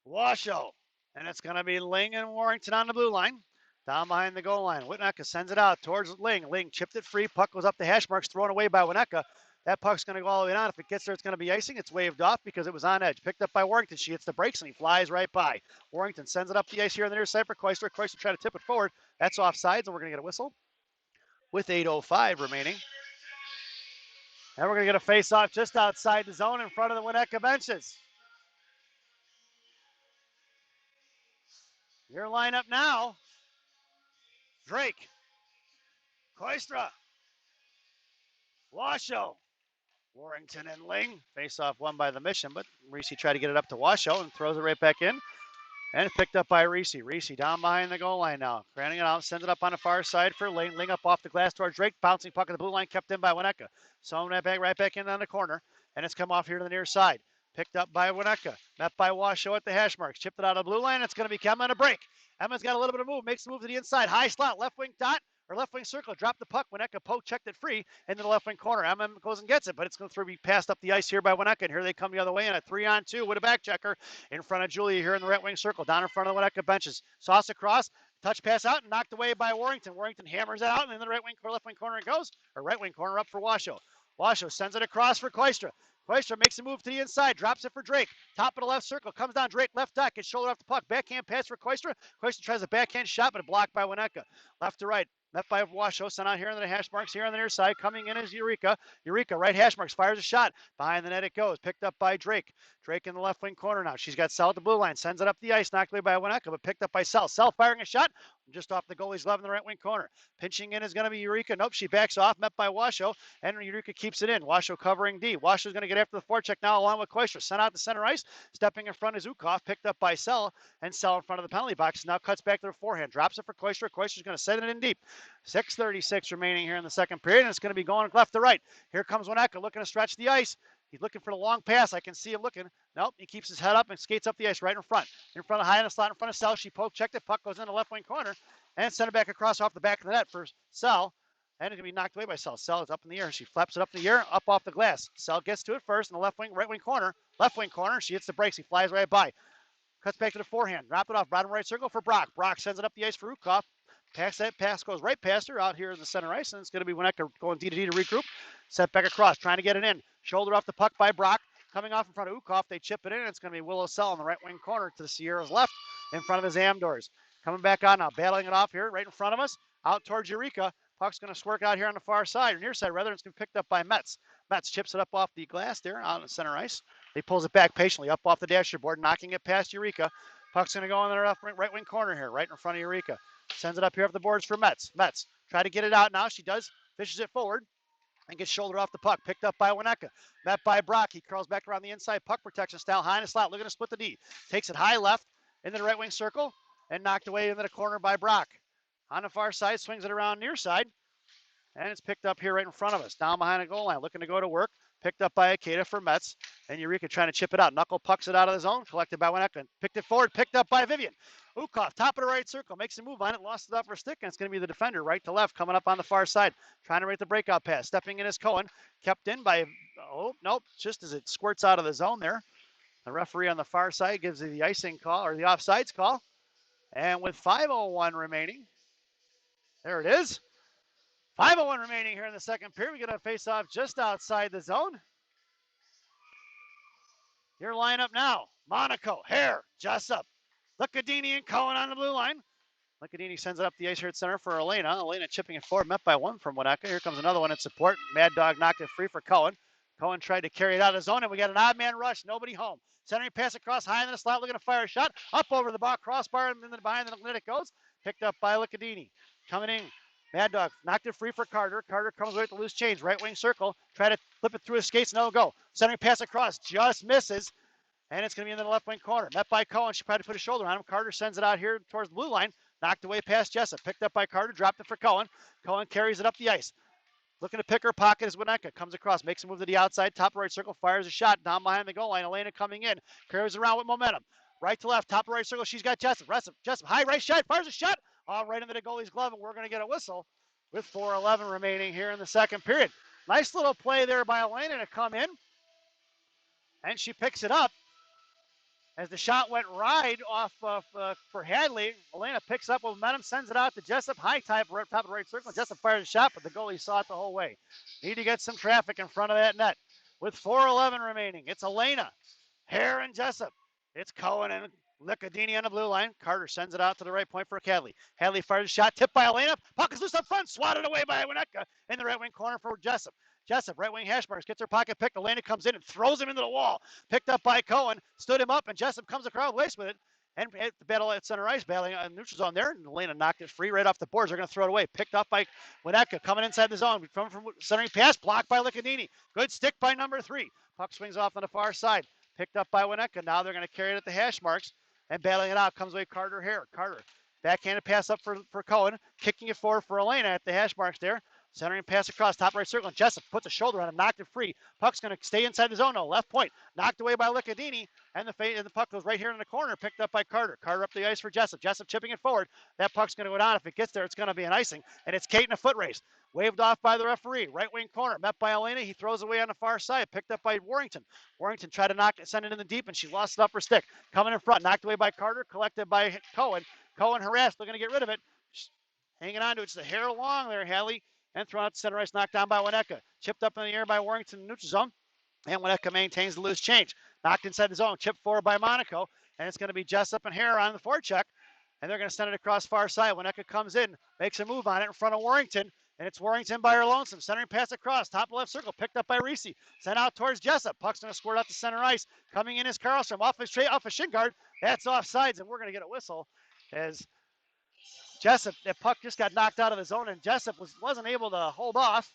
Washoe, and it's going to be Ling and Warrington on the blue line. Down behind the goal line. Winnetka sends it out towards Ling. Ling chipped it free. Puck goes up the hash marks, thrown away by Winnetka. That puck's going to go all the way down. If it gets there, it's going to be icing. It's waved off because it was on edge. Picked up by Warrington. She hits the brakes and he flies right by. Warrington sends it up the ice here on the near side for Koistra. Koistra trying to tip it forward. That's offsides, and we're going to get a whistle with 8:05 remaining. And we're going to get a face-off just outside the zone in front of the Winnetka benches. Your lineup now, Drake, Koistra, Washoe, Warrington, and Ling. Face-off won by the Mission, but Reese tried to get it up to Washoe and throws it right back in. And picked up by Reese. Reese down behind the goal line now. Granting it out, sends it up on the far side for Ling. Ling up off the glass towards Drake. Bouncing puck at the blue line, kept in by Winnetka. So that back right back in on the corner. And it's come off here to the near side. Picked up by Winnetka. Met by Washoe at the hash marks. Chipped it out of the blue line. It's going to be Kemma on a break. Emma's got a little bit of move. Makes the move to the inside. High slot. Left wing dot. Or left wing circle, dropped the puck. Winnetka poke checked it free into the left wing corner. Emma goes and gets it, but it's going to be passed up the ice here by Winnetka. And here they come the other way in a 3-on-2 with a back checker in front of Julia here in the right wing circle, down in front of the Winnetka benches. Sauce across, touch pass out, and knocked away by Warrington. Warrington hammers it out, and in the right wing or left wing corner it goes, or right wing corner up for Washoe. Washoe sends it across for Koistra. Koistra makes a move to the inside, drops it for Drake. Top of the left circle, comes down Drake, left dot, gets shoulder off the puck. Backhand pass for Koistra. Koistra tries a backhand shot, but blocked by Winnetka. Left to right, met by Washoe, sent out here in the hash marks here on the near side. Coming in is Eureka. Eureka, right hash marks, fires a shot. Behind the net it goes, picked up by Drake. Drake in the left wing corner now. She's got Sell at the blue line, sends it up the ice, knocked away by Winnetka, but picked up by Sell. Sell firing a shot just off the goalie's glove in the right wing corner. Pinching in is going to be Eureka. Nope, she backs off, met by Washoe, and Eureka keeps it in. Washoe covering D. Washoe's going to get after the forecheck now along with Koistra. Sent out to center ice, stepping in front is Ukov, picked up by Sell, and Sell in front of the penalty box. Now cuts back to the forehand, drops it for Koistra. Koistra's going to send it in deep. 6:36 remaining here in the second period, and it's going to be going left to right. Here comes Winnetka looking to stretch the ice. He's looking for the long pass. I can see him looking. Nope, he keeps his head up and skates up the ice right in front. In front of high in the slot, in front of Sell. She poke checked it. Puck goes in the left wing corner and sent it back across off the back of the net for Sell. And it's going to be knocked away by Sell. Sell is up in the air. She flaps it up in the air, up off the glass. Sell gets to it first in the left wing, right wing corner. Left wing corner. She hits the brakes. He flies right by. Cuts back to the forehand. Drop it off. Bottom right circle for Brock. Brock sends it up the ice for Ukov. That pass goes right past her out here in the center ice, and it's going to be Winnetka going D to D to regroup. Set back across, trying to get it in. Shoulder off the puck by Brock. Coming off in front of Ukov, they chip it in. It's going to be Willow Sell in the right wing corner to the Sierra's left in front of his Amdors. Coming back on now, battling it off here right in front of us. Out towards Eureka. Puck's going to swerve out here on the far side, or near side rather. It's going to be picked up by Metz. Metz chips it up off the glass there on the center ice. He pulls it back patiently up off the dasher board, knocking it past Eureka. Puck's going to go in the right wing corner here, right in front of Eureka. Sends it up here off the boards for Metz. Metz try to get it out now. She does. Fishes it forward and gets shouldered off the puck. Picked up by Winnetka. Met by Brock. He curls back around the inside. Puck protection style. High in the slot. Looking to split the D. Takes it high left into the right wing circle and knocked away into the corner by Brock. On the far side, swings it around near side. And it's picked up here right in front of us. Down behind the goal line. Looking to go to work. Picked up by Akeda for Metz. And Eureka trying to chip it out. Knuckle pucks it out of the zone. Collected by Winnetka. Picked it forward. Picked up by Vivian. Ukov, top of the right circle. Makes a move on it. Lost it up for stick. And it's going to be the defender right to left coming up on the far side. Trying to make the breakout pass. Stepping in is Cohen. Kept in by, oh, nope. Just as it squirts out of the zone there. The referee on the far side gives the icing call or the offsides call. And with 5:01 remaining, there it is. 5:01 remaining here in the second period. We get a face-off just outside the zone. Your lineup now. Monaco, Hare, Jessup, Licadini, and Cohen on the blue line. Licadini sends it up the ice here at center for Elena. Elena chipping it forward, met by one from Winnetka. Here comes another one in support. Mad Dog knocked it free for Cohen. Cohen tried to carry it out of the zone, and we got an odd man rush. Nobody home. Centering pass across high in the slot, looking to fire a shot. Up over the bar, crossbar, and then behind the net it goes. Picked up by Licadini. Coming in. Mad Dog knocked it free for Carter. Carter comes away with the loose change. Right wing circle. Try to flip it through his skates. No go. Centering pass across. Just misses. And it's going to be in the left wing corner. Met by Cohen. She tried to put a shoulder on him. Carter sends it out here towards the blue line. Knocked away past Jessup. Picked up by Carter. Dropped it for Cohen. Cohen carries it up the ice. Looking to pick her pocket is Winnetka. Comes across. Makes a move to the outside. Top right circle. Fires a shot. Down behind the goal line. Elena coming in. Carries around with momentum. Right to left. Top right circle. She's got Jessup. Jessup. High right shot. Fires a shot. All right into the goalie's glove. And we're going to get a whistle with 4:11 remaining here in the second period. Nice little play there by Elena to come in. And she picks it up. As the shot went right off for Hadley, Elena picks up with momentum, sends it out to Jessup. High top of the right circle. Jessup fires a shot, but the goalie saw it the whole way. Need to get some traffic in front of that net. With 4:11 remaining, it's Elena, Hare, and Jessup. It's Cohen and Licadini on the blue line. Carter sends it out to the right point for Hadley. Hadley fires a shot, tipped by Elena. Puck is loose up front, swatted away by Winnetka in the right wing corner for Jessup. Jessup, right wing hash marks, gets her pocket picked. Elena comes in and throws him into the wall. Picked up by Cohen, stood him up, and Jessup comes across waist with it. And at the battle at center ice, battling on neutral zone there. And Elena knocked it free right off the boards. They're going to throw it away. Picked up by Winnetka, coming inside the zone. From centering pass, blocked by Licadini. Good stick by number 3. Puck swings off on the far side. Picked up by Winnetka. Now they're going to carry it at the hash marks. And battling it out comes away Carter Hare. Carter, backhanded pass up for Cohen. Kicking it forward for Elena at the hash marks there. Centering pass across, top right circle, and Jessup puts a shoulder on him, knocked it free. Puck's going to stay inside the zone, no, left point. Knocked away by Licadini, and the puck goes right here in the corner, picked up by Carter. Carter up the ice for Jessup. Jessup chipping it forward. That puck's going to go down. If it gets there, it's going to be an icing, and it's Kate in a foot race. Waved off by the referee. Right wing corner, met by Elena. He throws away on the far side, picked up by Warrington. Warrington tried to send it in the deep, and she lost it up her stick. Coming in front, knocked away by Carter, collected by Cohen. Cohen harassed, looking to get rid of it. Hanging on to it, it's the hair along there, Hadley. And thrown out to center ice, knocked down by Winnetka. Chipped up in the air by Warrington in the neutral zone. And Winnetka maintains the loose change. Knocked inside the zone, chipped forward by Monaco. And it's going to be Jessup and Hare on the forecheck. And they're going to send it across far side. Winnetka comes in, makes a move on it in front of Warrington. And it's Warrington by her lonesome. Centering pass across, top left circle, picked up by Reese. Sent out towards Jessup. Puck's going to squirt out to center ice. Coming in is Karlstrom off a shin guard. That's offsides, and we're going to get a whistle as Jessup, that puck just got knocked out of the zone, and Jessup wasn't able to hold off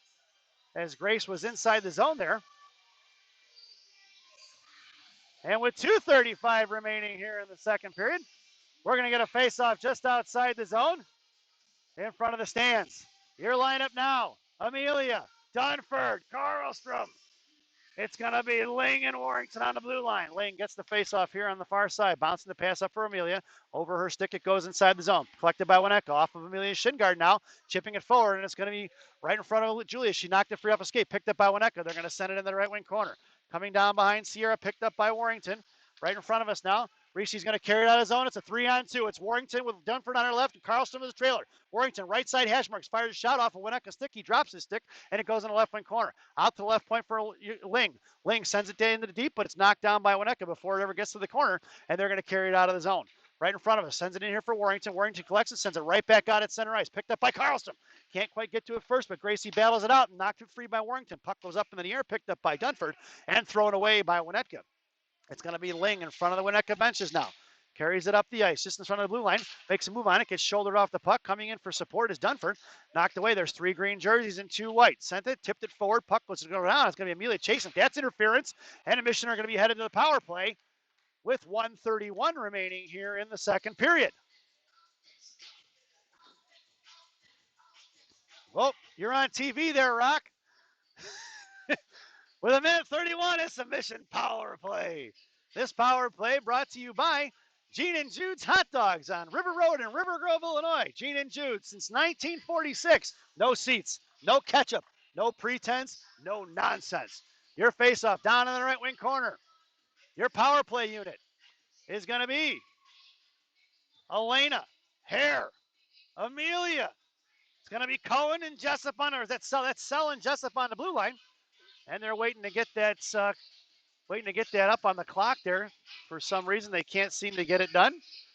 as Grace was inside the zone there. And with 2:35 remaining here in the second period, we're going to get a face-off just outside the zone in front of the stands. Your lineup now, Amelia, Dunford, Karlstrom. It's going to be Ling and Warrington on the blue line. Ling gets the face-off here on the far side. Bouncing the pass up for Amelia. Over her stick, it goes inside the zone. Collected by Winnetka. Off of Amelia's shin guard now. Chipping it forward, and it's going to be right in front of Julia. She knocked it free off a skate. Picked up by Winnetka. They're going to send it in the right wing corner. Coming down behind Sierra. Picked up by Warrington. Right in front of us now. Reese's going to carry it out of zone. It's a 3-on-2. It's Warrington with Dunford on her left and Karlstrom with the trailer. Warrington, right side hash marks, fires a shot off of Winnecka's stick. He drops his stick, and it goes in the left wing corner. Out to the left point for Ling. Ling sends it into the deep, but it's knocked down by Winnetka before it ever gets to the corner, and they're going to carry it out of the zone. right in front of us. Sends it in here for Warrington. Warrington collects it, sends it right back out at center ice. Picked up by Karlstrom. Can't quite get to it first, but Gracie battles it out and knocked it free by Warrington. Puck goes up in the air, picked up by Dunford, and thrown away by Winnetka. It's going to be Ling in front of the Winnetka benches now. Carries it up the ice, just in front of the blue line. Makes a move on it, gets shouldered off the puck. Coming in for support is Dunford. Knocked away. There's 3 green jerseys and 2 white. Sent it, tipped it forward. Puck was going to go down. It's going to be Amelia chasing. That's interference. And Mission are going to be headed to the power play with 1:31 remaining here in the second period. Well, you're on TV there, Rock. With 1:31, it's a Mission power play. This power play brought to you by Gene and Jude's Hot Dogs on River Road in River Grove, Illinois. Gene and Jude since 1946. No seats, no ketchup, no pretense, no nonsense. Your face-off down in the right wing corner. Your power play unit is going to be Elena, Hare, Amelia. It's going to be Cohen and Jessup on, or that's Sell and Jessup on the blue line. And they're waiting to get that up on the clock there. For some reason, they can't seem to get it done.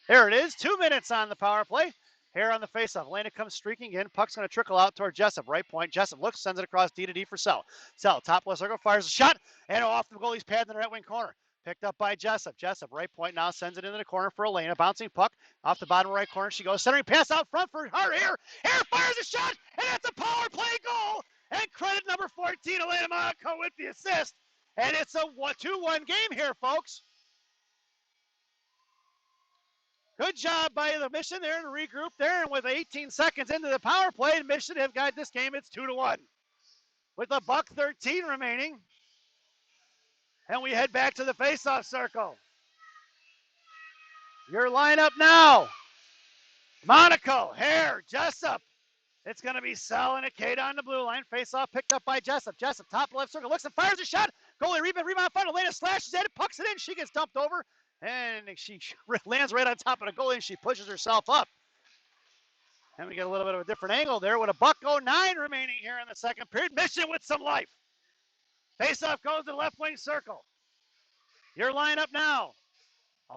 There it is. 2 minutes on the power play. Here on the faceoff. Elena comes streaking in. Puck's going to trickle out toward Jessup. Right point. Jessup looks, sends it across D to D for Sell. Sell, top left circle, fires a shot, and off the goalie's pad in the right wing corner. Picked up by Jessup. Jessup, right point now, sends it into the corner for Elena. Bouncing puck off the bottom right corner. She goes centering pass out front for Hare. Hare fires a shot, and it's a power play goal. And credit number 14, Elena Monaco with the assist. And it's a 2-1 game here, folks. Good job by the Mission there to regroup there. And with 18 seconds into the power play, the Mission have got this game. It's 2-1. With a $1:13 remaining. And we head back to the faceoff circle. Your lineup now. Monaco, Hare, Jessup. It's going to be Sell and Akeda on the blue line. Face-off picked up by Jessup. Jessup, top left circle, looks and fires a shot. Goalie rebound, final. Elena slashes at it, pucks it in. She gets dumped over, and she lands right on top of the goalie, and she pushes herself up. And we get a little bit of a different angle there with a $1:09 remaining here in the second period. Mission with some life. Face-off goes to the left wing circle. Your lineup now.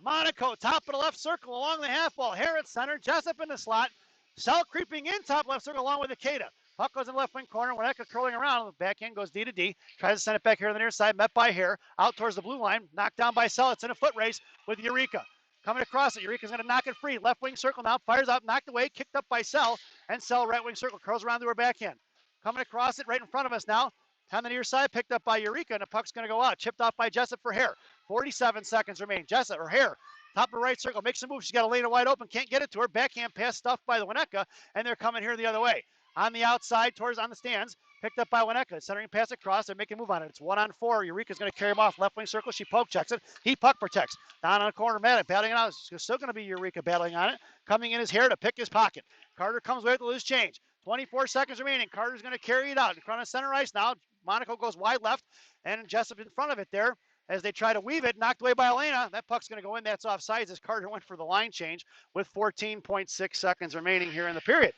Monaco, top of the left circle along the half wall. Hare at center, Jessup in the slot. Sell creeping in top left circle along with Akeda. Puck goes in the left wing corner. Winnetka curling around. The backhand goes D to D. Tries to send it back here on the near side. Met by Hare. Out towards the blue line. Knocked down by Sell. It's in a foot race with Eureka. Coming across it. Eureka's going to knock it free. Left wing circle now. Fires out. Knocked away. Kicked up by Sell. And Sell right wing circle. Curls around to her backhand. Coming across it right in front of us now. On the near side. Picked up by Eureka. And the puck's going to go out. Chipped off by Jessup for Hare. 47 seconds remain. Jessup or Hare. Top of the right circle, makes a move. She's got Elena wide open, can't get it to her. Backhand pass stuffed by the Winnetka, and they're coming here the other way. On the outside, towards on the stands, picked up by Winnetka. Centering pass across, they're making a move on it. It's 1-on-4. Eureka's going to carry him off. Left wing circle, she poke checks it. He puck protects. Down on the corner, Maddox battling it out. It's still going to be Eureka battling on it. Coming in his hair to pick his pocket. Carter comes away with a loose change. 24 seconds remaining. Carter's going to carry it out in front of center ice now. Monaco goes wide left, and Jessup in front of it there. As they try to weave it, knocked away by Elena. That puck's going to go in. That's offsides as Carter went for the line change with 14.6 seconds remaining here in the period.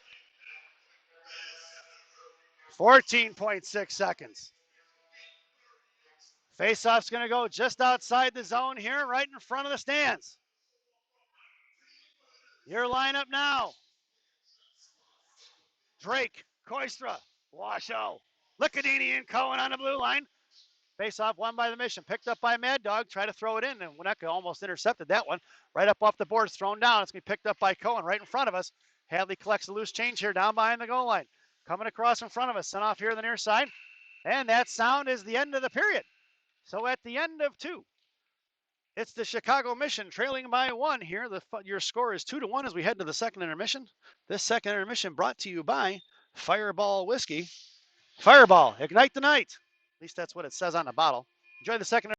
14.6 seconds. Face-off's going to go just outside the zone here, right in front of the stands. Your lineup now. Drake, Koistra, Washoe, Licadini and Cohen on the blue line. Face-off won by the Mission. Picked up by Mad Dog. Try to throw it in, and Winnetka almost intercepted that one. Right up off the boards, thrown down. It's going to be picked up by Cohen right in front of us. Hadley collects the loose change here down behind the goal line. Coming across in front of us. Sent off here on the near side. And that sound is the end of the period. So at the end of 2, it's the Chicago Mission trailing by 1 here. Your score is 2-1 as we head to the second intermission. This second intermission brought to you by Fireball Whiskey. Fireball, ignite the night. At least that's what it says on the bottle. Enjoy the second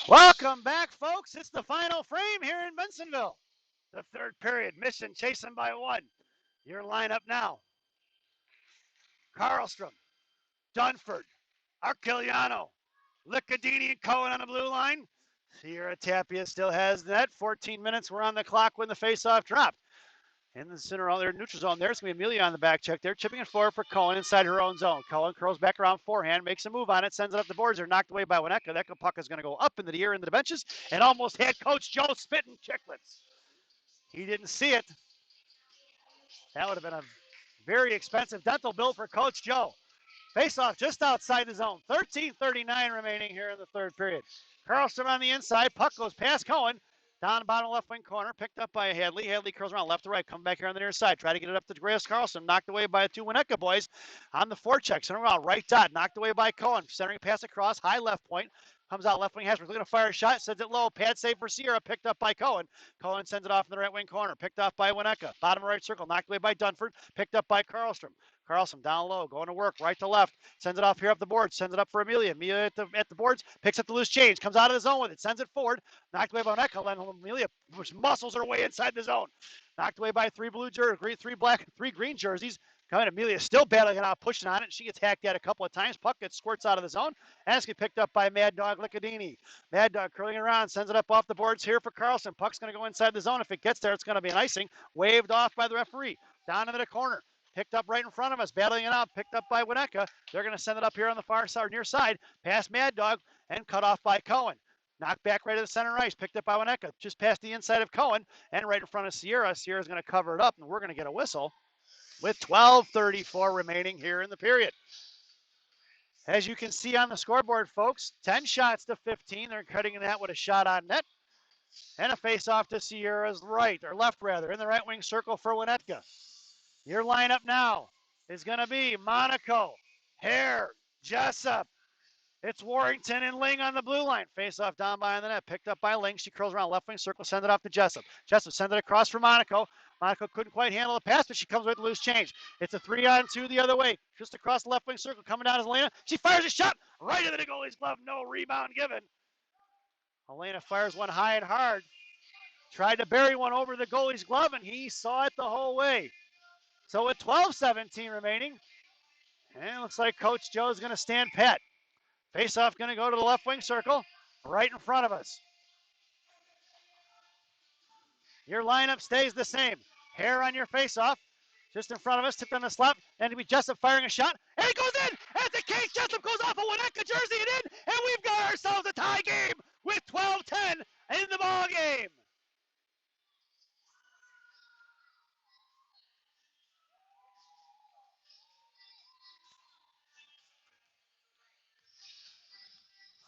Welcome back, folks. It's the final frame here in Bensonville. The third period, Mission chasing by one. Your lineup now. Karlstrom, Dunford, Archiliano, Licadini and Cohen on the blue line. Sierra Tapia still has that. 14 minutes. We're on the clock when the faceoff dropped. In the center of their neutral zone, there's going to be Amelia on the back check there, chipping it forward for Cohen inside her own zone. Cohen curls back around forehand, makes a move on it, sends it up the boards. They're knocked away by Winnetka. That puck is going to go up into the air into the benches and almost had Coach Joe spitting chicklets. He didn't see it. That would have been a very expensive dental bill for Coach Joe. Face-off just outside the zone. 13:39 remaining here in the third period. Karlstrom on the inside. Puck goes past Cohen. Down the bottom left wing corner. Picked up by Hadley. Hadley curls around left to right. Come back here on the near side. Try to get it up to Grace Karlstrom. Knocked away by the two Winnetka boys on the forecheck. Center around right dot. Knocked away by Cohen. Centering pass across. High left point. Comes out left wing. Hasbrook looking to fire a shot. Sends it low. Pad save for Sierra. Picked up by Cohen. Cohen sends it off in the right wing corner. Picked off by Winnetka. Bottom right circle. Knocked away by Dunford. Picked up by Karlstrom. Karlstrom down low, going to work, right to left. Sends it off here up the board. Sends it up for Amelia. Amelia at the boards, picks up the loose change, comes out of the zone with it, sends it forward. Knocked away by Winnetka. Then Amelia muscles her way inside the zone. Knocked away by three black, three green jerseys. Coming, Amelia still battling it out, pushing on it. She gets hacked at a couple of times. Puck gets squirts out of the zone. And it's picked up by Mad Dog Licadini. Mad Dog curling around, sends it up off the boards here for Karlstrom. Puck's going to go inside the zone. If it gets there, it's going to be an icing. Waved off by the referee. Down into the corner. Picked up right in front of us, battling it out, picked up by Winnetka. They're going to send it up here on the far side, near side, past Mad Dog, and cut off by Cohen. Knocked back right to the center ice, picked up by Winnetka, just past the inside of Cohen, and right in front of Sierra. Sierra's going to cover it up, and we're going to get a whistle with 12:34 remaining here in the period. As you can see on the scoreboard, folks, 10 shots to 15. They're cutting that with a shot on net. And a face-off to Sierra's right, or left rather, in the right wing circle for Winnetka. Your lineup now is going to be Monaco, Hare, Jessup. It's Warrington and Ling on the blue line. Face off down by the net. Picked up by Ling. She curls around left wing circle. Send it off to Jessup. Jessup sends it across for Monaco. Monaco couldn't quite handle the pass, but she comes with loose change. It's a 3-on-2 the other way. Just across the left wing circle. Coming down is Elena. She fires a shot right into the goalie's glove. No rebound given. Elena fires one high and hard. Tried to bury one over the goalie's glove, and he saw it the whole way. So with 12:17 remaining, and it looks like Coach Joe's going to stand pat. Face-off going to go to the left wing circle, right in front of us. Your lineup stays the same. Hare on your face-off, just in front of us, tipped on the slap, and to be Jessup firing a shot, and it goes in, and the case Jessup goes off a Winnetka jersey and in, and we've got ourselves a tie game with 12:10 in the ball game.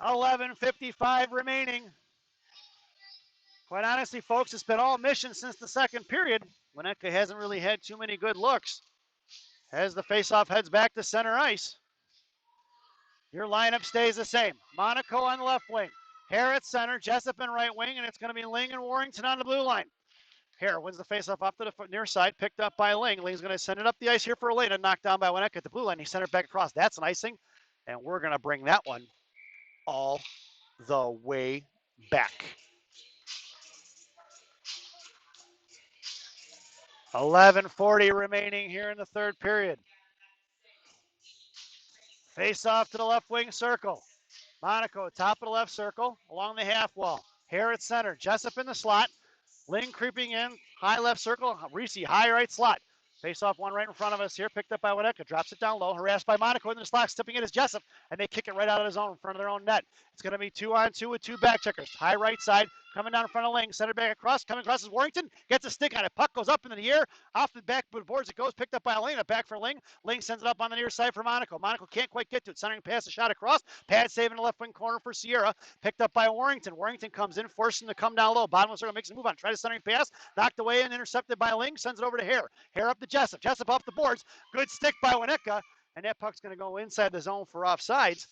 $11:55 remaining. Quite honestly, folks, it's been all mission since the second period. Winnetka hasn't really had too many good looks. As the faceoff heads back to center ice, your lineup stays the same. Monaco on the left wing, Hare at center, Jessup in right wing, and it's going to be Ling and Warrington on the blue line. Hare wins the faceoff off to the near side, picked up by Ling. Ling's going to send it up the ice here for Elena, knocked down by Winnetka at the blue line. He sent it back across. That's an icing, and we're going to bring that one all the way back. 11:40 remaining here in the third period. Face off to the left wing circle. Monaco, top of the left circle, along the half wall. Hare at center. Jessup in the slot. Ling creeping in, high left circle. Reese, high right slot. Face off one right in front of us here, picked up by Winnetka. Drops it down low, harassed by Monaco in the slot. Stepping in is Jessup, and they kick it right out of the zone in front of their own net. It's going to be 2-on-2 with two back checkers. High right side, coming down in front of Ling. Center back across, coming across is Warrington. Gets a stick on it. Puck goes up into the air. Off the back boards it goes, picked up by Elena. Back for Ling. Ling sends it up on the near side for Monaco. Monaco can't quite get to it. Centering pass, a shot across. Pad save in the left wing corner for Sierra. Picked up by Warrington. Warrington comes in, forcing to come down low. Bottom of the circle makes a move on. Tries a centering pass. Knocked away and intercepted by Ling. Sends it over to Hare. Hare up to Jessup. Jessup off the boards. Good stick by Winnetka. And that puck's going to go inside the zone for offsides.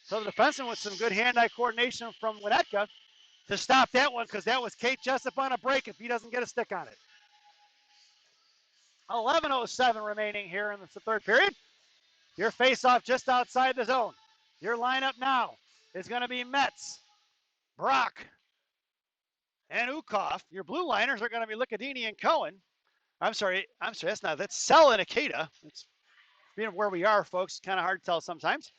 So the defenseman with some good hand-eye coordination from Winnetka to stop that one, because that was Kate Jessup on a break if he doesn't get a stick on it. 11:07 remaining here in the third period. Your face-off just outside the zone. Your lineup now is going to be Metz, Brock and Ukhoff. Your blue liners are going to be Licadini and Cohen. I'm sorry, that's Sell and Akita. It's being where we are, folks. Kind of hard to tell sometimes.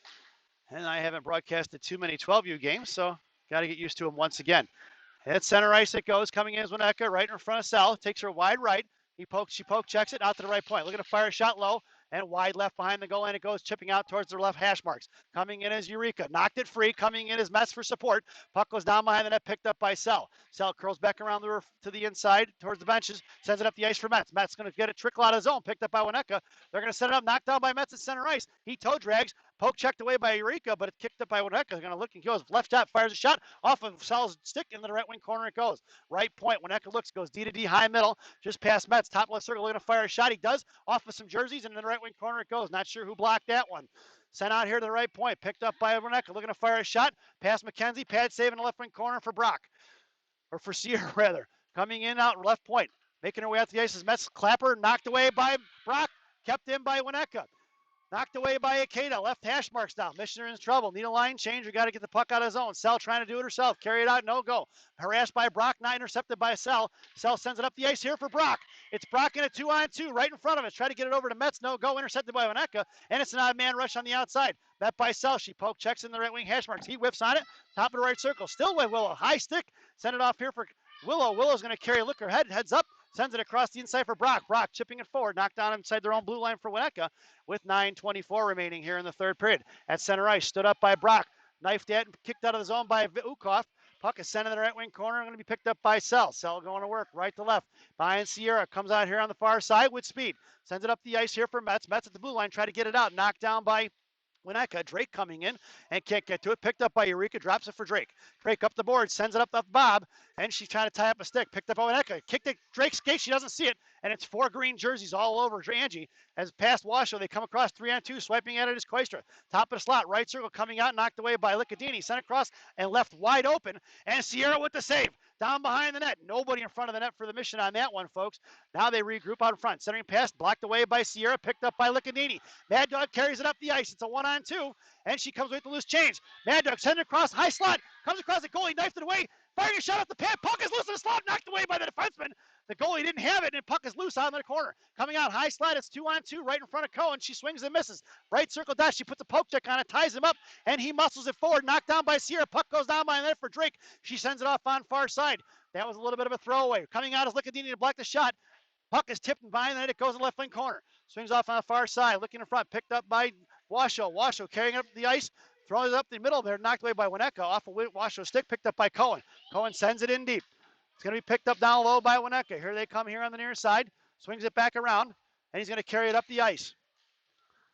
And I haven't broadcasted too many 12U games, so got to get used to them once again. At center ice it goes, coming in is Winnetka, right in front of Sal. Takes her wide right. She poke checks it out to the right point. Looking to fire a shot low and wide left behind the goal line. It goes chipping out towards the left hash marks. Coming in is Eureka. Knocked it free. Coming in is Metz for support. Puck goes down behind the net, picked up by Sal. Sal curls back around to the inside towards the benches. Sends it up the ice for Metz. Metz going to get it trickle out of zone. Picked up by Winnetka. They're going to set it up. Knocked down by Metz at center ice. He toe drags. Poke checked away by Eureka, but it's kicked up by Winnetka. They're going to look and goes left shot, fires a shot off of Sal's stick into the right wing corner. It goes right point. Winnetka looks, goes D to D, high middle, just past Metz, top left circle, looking to fire a shot. He does off of some jerseys, and in the right wing corner it goes. Not sure who blocked that one. Sent out here to the right point, picked up by Winnetka, looking to fire a shot past McKenzie. Pad save in the left wing corner for Brock, or for Sierra rather. Coming in out left point, making her way out to the ice is Metz. Clapper knocked away by Brock, kept in by Winnetka. Knocked away by Akita. Left hash marks down. Missioner in trouble. Need a line change. We got to get the puck out of zone. Sell trying to do it herself. Carry it out. No go. Harassed by Brock. Not intercepted by Sell. Sell sends it up the ice here for Brock. It's Brock in a 2-on-2 right in front of us. Try to get it over to Metz. No go. Intercepted by Winnetka. And it's an odd man rush on the outside. Met by Sell. She poke checks in the right wing hash marks. He whiffs on it. Top of the right circle. Still with Willow. High stick. Send it off here for Willow. Willow's going to carry a looker heads up. Sends it across the inside for Brock. Brock chipping it forward. Knocked down inside their own blue line for Winnetka with 9:24 remaining here in the third period. At center ice, stood up by Brock. Knifed at and kicked out of the zone by Ukhoff. Puck is sent in the right wing corner. Going to be picked up by Sell. Sell going to work right to left. Behind Sierra. Comes out here on the far side with speed. Sends it up the ice here for Metz. Metz at the blue line. Try to get it out. Knocked down by Winnetka. Drake coming in and can't get to it. Picked up by Eureka. Drops it for Drake. Drake up the board. Sends it up Bob. And she's trying to tie up a stick. Picked up by Winnetka. Kicked it. Drake's skate. She doesn't see it. And it's 4 green jerseys all over Angie. As past Washoe, they come across 3-on-2. Swiping at it is Koistra. Top of the slot. Right circle coming out. Knocked away by Licadini. Sent across and left wide open. And Sierra with the save. Down behind the net. Nobody in front of the net for the mission on that one, folks. Now they regroup out in front. Centering pass. Blocked away by Sierra. Picked up by Licadini. Mad Dog carries it up the ice. It's a 1-on-2. And she comes with the loose change. Mad Dog sends it across. High slot. Comes across the goalie. Knifed it away. Firing a shot off the pad. Puck is loose in the slot. Knocked away by the defenseman. The goalie didn't have it, and puck is loose out in the corner. Coming out high slide, it's 2-on-2 right in front of Cohen. She swings and misses. Right circle dash. She puts a poke check on it, ties him up, and he muscles it forward. Knocked down by Sierra. Puck goes down by the net for Drake. She sends it off on far side. That was a little bit of a throwaway. Coming out is Licadini to block the shot. Puck is tipped behind the net. It goes in the left wing corner. Swings off on the far side. Looking in front. Picked up by Washoe. Washoe carrying it up the ice. Throwing it up the middle there. Knocked away by Winnetka. Off of Washoe's stick. Picked up by Cohen. Cohen sends it in deep. It's going to be picked up down low by Winnetka. Here they come here on the near side. Swings it back around. And he's going to carry it up the ice.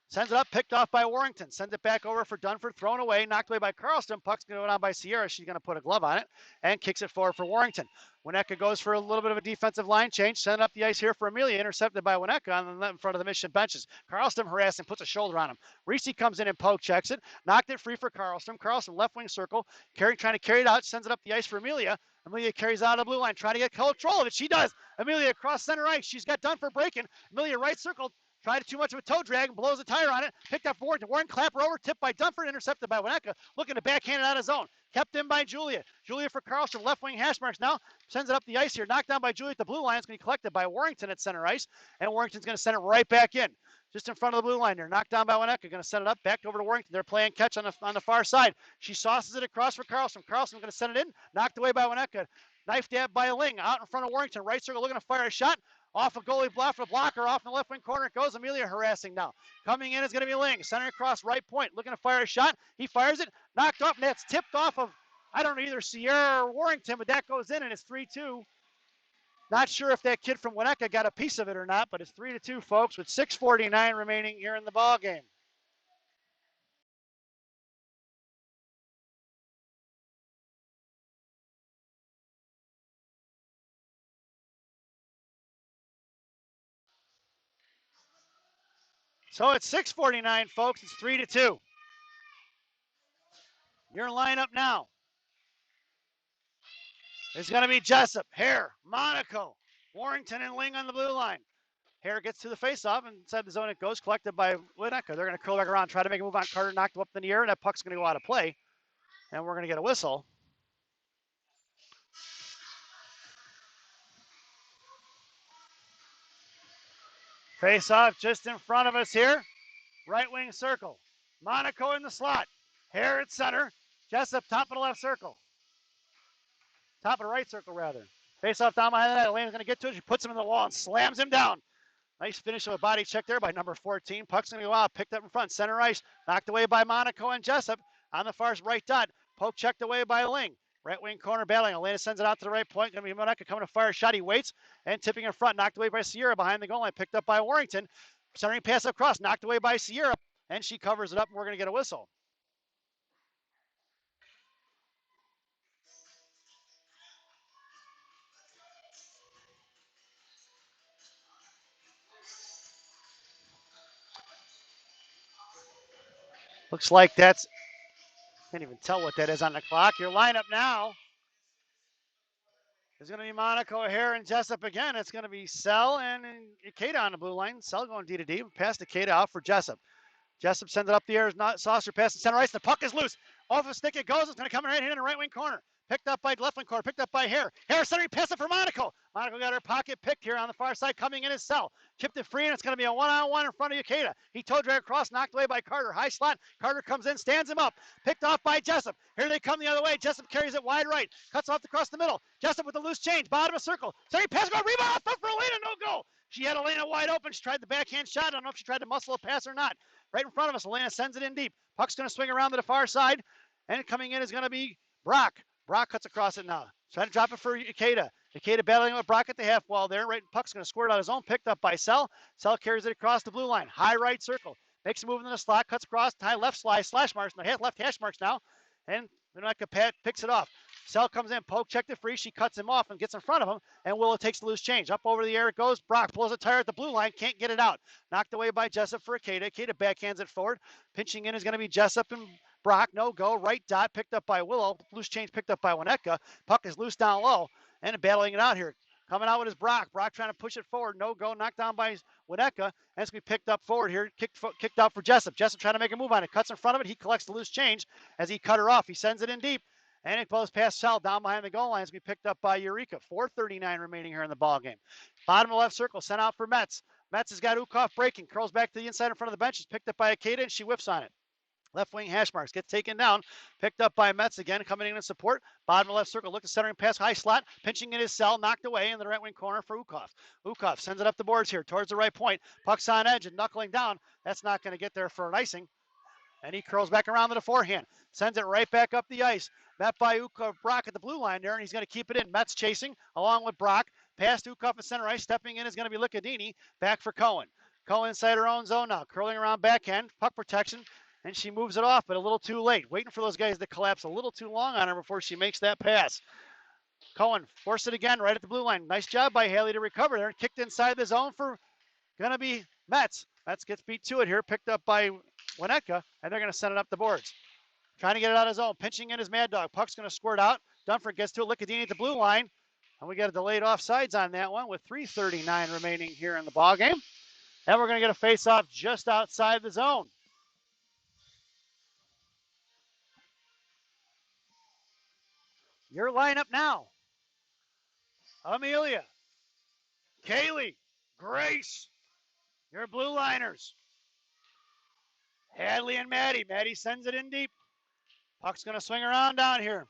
Sends it up, picked off by Warrington. Sends it back over for Dunford, thrown away, knocked away by Carlson. Puck's going to go down by Sierra. She's going to put a glove on it and kicks it forward for Warrington. Winnetka goes for a little bit of a defensive line change. Send it up the ice here for Amelia, intercepted by Winnetka on the in front of the Mission benches. Carlson harassing, puts a shoulder on him. Reese comes in and poke checks it. Knocked it free for Carlson. Carlson left wing circle, trying to carry it out. Sends it up the ice for Amelia. Amelia carries out of the blue line, trying to get control of it. She does. Amelia across center ice. She's got Dunford breaking. Amelia right circle. Tried too much of a toe drag and blows a tire on it. Picked up Warren. Warren Clapper over, tipped by Dunford, intercepted by Winnetka. Looking to backhand it out of zone. Kept in by Julia. Julia for Carlson, left wing hash marks now. Sends it up the ice here. Knocked down by Julia at the blue line. It's going to be collected by Warrington at center ice. And Warrington's going to send it right back in. Just in front of the blue line there. Knocked down by Winnetka. Going to send it up back over to Warrington. They're playing catch on the far side. She sauces it across for Carlson. Carlson's going to send it in. Knocked away by Winnetka. Knifed at by Ling. Out in front of Warrington. Right circle looking to fire a shot. Off a goalie block for blocker, off in the left wing corner it goes. Amelia harassing now. Coming in is going to be Ling. Center across right point, looking to fire a shot. He fires it, knocked off, and that's tipped off of, I don't know, either Sierra or Warrington, but that goes in and it's 3-2. Not sure if that kid from Winnetka got a piece of it or not, but it's 3-2, folks, with 6:49 remaining here in the ball game. So it's 6:49, folks. It's 3-2. Your lineup now is going to be Jessup, Hare, Monaco, Warrington, and Ling on the blue line. Hare gets to the faceoff, and inside the zone it goes, collected by Winnetka. They're going to curl back around, try to make a move on Carter, knocked him up in the air, and that puck's going to go out of play. And we're going to get a whistle. Face off just in front of us here. Right wing circle. Monaco in the slot. Hare at center. Jessup top of the left circle. Top of the right circle, rather. Face off down behind that. Elena's going to get to it. She puts him in the wall and slams him down. Nice finish of a body check there by number 14. Puck's going to go out. Picked up in front. Center ice. Knocked away by Monaco and Jessup. On the far right dot. Poke checked away by Ling. Right wing corner battling. Elena sends it out to the right point. Going to be Monaco coming to fire a shot. He waits and tipping in front. Knocked away by Sierra behind the goal line. Picked up by Warrington. Centering pass across. Knocked away by Sierra. And she covers it up, and we're going to get a whistle. Looks like that's, can't even tell what that is on the clock. Your lineup now is going to be Monaco, Hare, and Jessup again. It's going to be Sell and Ikeda on the blue line. Sell going D to D. Pass to Ikeda out for Jessup. Jessup sends it up the air. Not Saucer pass to center ice. The puck is loose. Off the stick it goes. It's going to come right in the right wing corner. Picked up by left wing corner. Picked up by Hare. Hare centering pass it for Monaco. Monaco got her pocket picked here on the far side. Coming in is Sell. Chipped it free, and it's going to be a one-on-one in front of Ikeda. He toe drag across, knocked away by Carter. High slot. Carter comes in, stands him up. Picked off by Jessup. Here they come the other way. Jessup carries it wide right. Cuts off across the middle. Jessup with the loose change. Bottom of circle. Centering pass. Go rebound off for Elena. No goal. She had Elena wide open. She tried the backhand shot. I don't know if she tried to muscle a pass or not. Right in front of us, Elena sends it in deep. Puck's going to swing around to the far side, and coming in is going to be Brock. Brock cuts across it now. Trying to drop it for Ikeda. Ikeda battling with Brock at the half wall there. Right, puck's going to squirt out his own. Picked up by Sell. Sell carries it across the blue line. High right circle. Makes a move in the slot. Cuts across. High left slide. Slash marks. Left hash marks now. And Pat picks it off. Sell comes in. Poke checked it free. She cuts him off and gets in front of him. And Willow takes the loose change. Up over the air it goes. Brock pulls a tire at the blue line. Can't get it out. Knocked away by Jessup for Ikeda. Ikeda backhands it forward. Pinching in is going to be Jessup and Brock. No go. Right dot picked up by Willow. Loose change picked up by Winnetka. Puck is loose down low. And battling it out here. Coming out with his Brock. Brock trying to push it forward. No go. Knocked down by Winnetka. Has to be picked up forward here. Kicked out for Jessup. Jessup trying to make a move on it. Cuts in front of it. He collects the loose change as he cut her off. He sends it in deep. And it blows past Sell down behind the goal line. It's going to be picked up by Eureka. 4:39 remaining here in the ball game. Bottom of left circle. Sent out for Metz. Metz has got Ukov breaking. Curls back to the inside in front of the bench. It's picked up by Ikeda, and she whiffs on it. Left wing hash marks. Gets taken down. Picked up by Metz again. Coming in support. Bottom of left circle. Look at centering pass. High slot. Pinching in his Sell. Knocked away in the right wing corner for Ukov. Ukov sends it up the boards here towards the right point. Puck's on edge and knuckling down. That's not going to get there for an icing. And he curls back around to the forehand. Sends it right back up the ice. Met by Brock at the blue line there, and he's going to keep it in. Metz chasing along with Brock. Past Ukov at center ice. Stepping in is going to be Liccadini. Back for Cohen. Cohen inside her own zone now. Curling around backhand. Puck protection. And she moves it off, but a little too late. Waiting for those guys to collapse a little too long on her before she makes that pass. Cohen forced it again right at the blue line. Nice job by Haley to recover there. Kicked inside the zone for going to be Metz. Metz gets beat to it here. Picked up by Winnetka, and they're going to send it up the boards. Trying to get it out of zone. Pinching in his Mad Dog. Puck's going to squirt out. Dunford gets to it. Liccadini at the blue line. And we got a delayed offsides on that one with 3:39 remaining here in the ball game. And we're going to get a face-off just outside the zone. Your lineup now. Amelia, Kaylee, Grace, your blue liners. Hadley and Maddie. Maddie sends it in deep. Puck's going to swing around down here.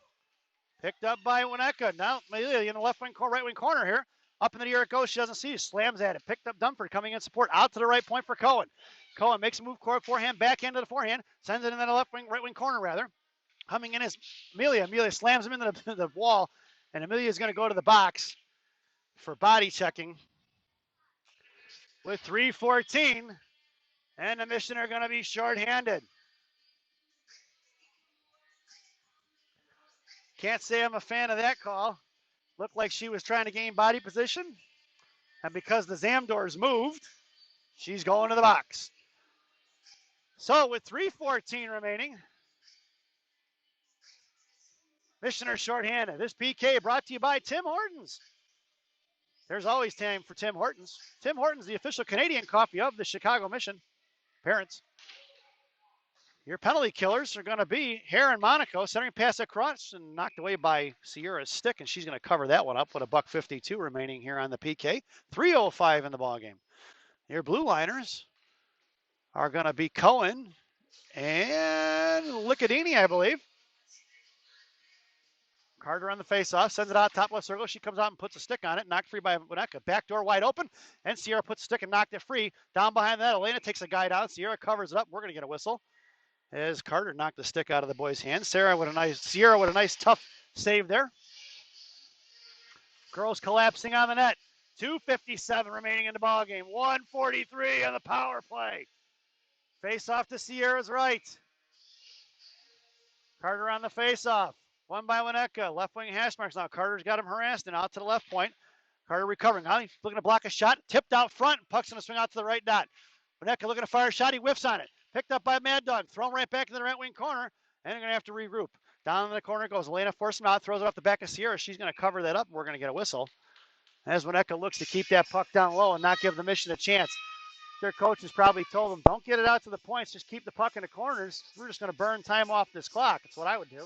Picked up by Winnetka. Now Amelia in the left wing, right wing corner here. Up in the air it goes. She doesn't see it. Slams at it. Picked up Dunford coming in support. Out to the right point for Cohen. Cohen makes a move forehand, backhand to the forehand. Sends it in the left wing, right wing corner rather. Coming in is Amelia. Amelia slams him into the wall, and Amelia is going to go to the box for body checking with 3:14, and the Mission are going to be shorthanded. Can't say I'm a fan of that call. Looked like she was trying to gain body position, and because the Zamdors moved, she's going to the box. So with 3:14 remaining, Missioner shorthanded. This PK brought to you by Tim Hortons. There's always time for Tim Hortons. Tim Hortons, the official Canadian coffee of the Chicago Mission. Parents. Your penalty killers are going to be Hare and Monaco. Centering pass across and knocked away by Sierra's stick, and she's going to cover that one up with $1.52 remaining here on the PK. 3:05 in the ballgame. Your blue liners are going to be Cohen and Licadini, I believe. Carter on the face-off, sends it out top left circle. She comes out and puts a stick on it, knocked free by Winnetka. Back door wide open, and Sierra puts a stick and knocked it free. Down behind that, Elena takes a guy down. Sierra covers it up. We're going to get a whistle as Carter knocked the stick out of the boy's hand. Sierra with a nice tough save there. Girls collapsing on the net. 2:57 remaining in the ball game. 1:43 on the power play. Face off to Sierra's right. Carter on the face off. Won by Winnetka. Left wing hash marks now. Carter's got him harassed and out to the left point. Carter recovering. Now he's looking to block a shot. Tipped out front. Puck's going to swing out to the right dot. Winnetka looking to fire a shot. He whiffs on it. Picked up by Mad Dog. Thrown right back in the right wing corner. And they're going to have to regroup. Down in the corner goes Elena. Forces him out. Throws it off the back of Sierra. She's going to cover that up. We're going to get a whistle. As Winnetka looks to keep that puck down low and not give the Mission a chance. Their coaches probably told them, don't get it out to the points. Just keep the puck in the corners. We're just going to burn time off this clock. That's what I would do.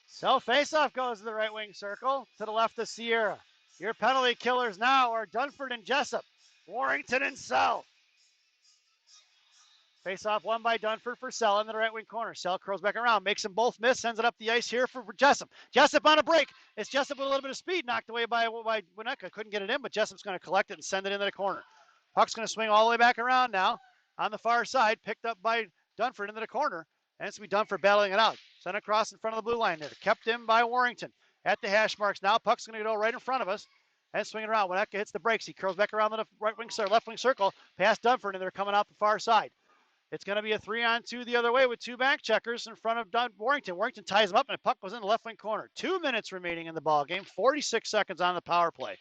So faceoff goes to the right wing circle to the left of Sierra. Your penalty killers now are Dunford and Jessup, Warrington and Sell. Faceoff won by Dunford for Sell in the right wing corner. Sell curls back around, makes them both miss, sends it up the ice here for Jessup. Jessup on a break. It's Jessup with a little bit of speed, knocked away by Winnetka. Couldn't get it in, but Jessup's going to collect it and send it into the corner. Puck's going to swing all the way back around now on the far side, picked up by Dunford into the corner. And it's going to be Dunford battling it out. Sent across in front of the blue line there. Kept in by Warrington at the hash marks. Now puck's going to go right in front of us and swing it around. Winnetka hits the brakes. He curls back around the left wing circle past Dunford, and they're coming out the far side. It's going to be a 3-on-2 the other way with two back checkers in front of Warrington. Warrington ties him up, and the puck goes in the left wing corner. 2 minutes remaining in the ball game. 46 seconds on the power play.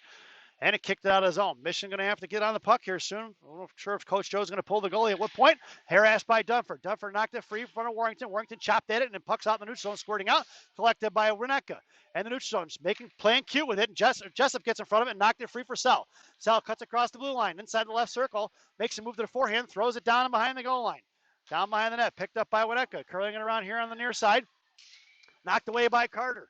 And it kicked it out of zone. Mission going to have to get on the puck here soon. I'm not sure if Coach Joe's going to pull the goalie at what point. Harassed by Dunford. Dunford knocked it free in front of Warrington. Warrington chopped at it, and then puck's out in the neutral zone, squirting out. Collected by Winnetka. And the neutral zone, playing cute with it. And Jessup gets in front of it and knocked it free for Sell. Sell cuts across the blue line, inside the left circle. Makes a move to the forehand, throws it down and behind the goal line. Down behind the net, picked up by Winnetka. Curling it around here on the near side. Knocked away by Carter.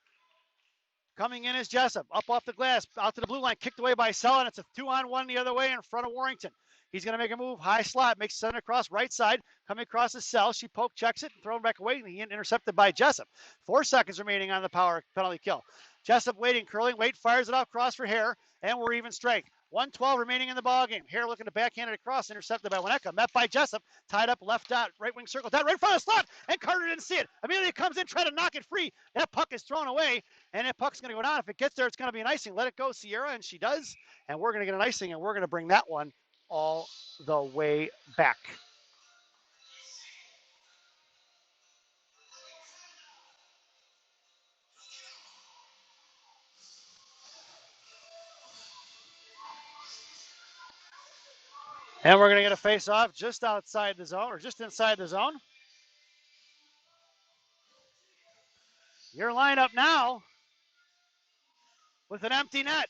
Coming in is Jessup, up off the glass, out to the blue line, kicked away by Sell, and it's a 2-on-1 the other way in front of Warrington. He's going to make a move, high slot, makes send across right side, coming across the Sell. She checks it, and thrown back away, and he intercepted by Jessup. 4 seconds remaining on the power penalty kill. Jessup waiting, curling, fires it off cross for Hare, and we're even strike. 1:12 remaining in the ball game. Hare looking to backhand it across, intercepted by Winnetka, met by Jessup, tied up left dot, right wing circle, dot right in front of the slot, and Carter didn't see it. Amelia comes in, trying to knock it free. That puck is thrown away, and that puck's going to go down. If it gets there, it's going to be an icing. Let it go, Sierra, and she does, and we're going to get an icing, and we're going to bring that one all the way back. And we're going to get a face-off just outside the zone, or just inside the zone. Your lineup now with an empty net.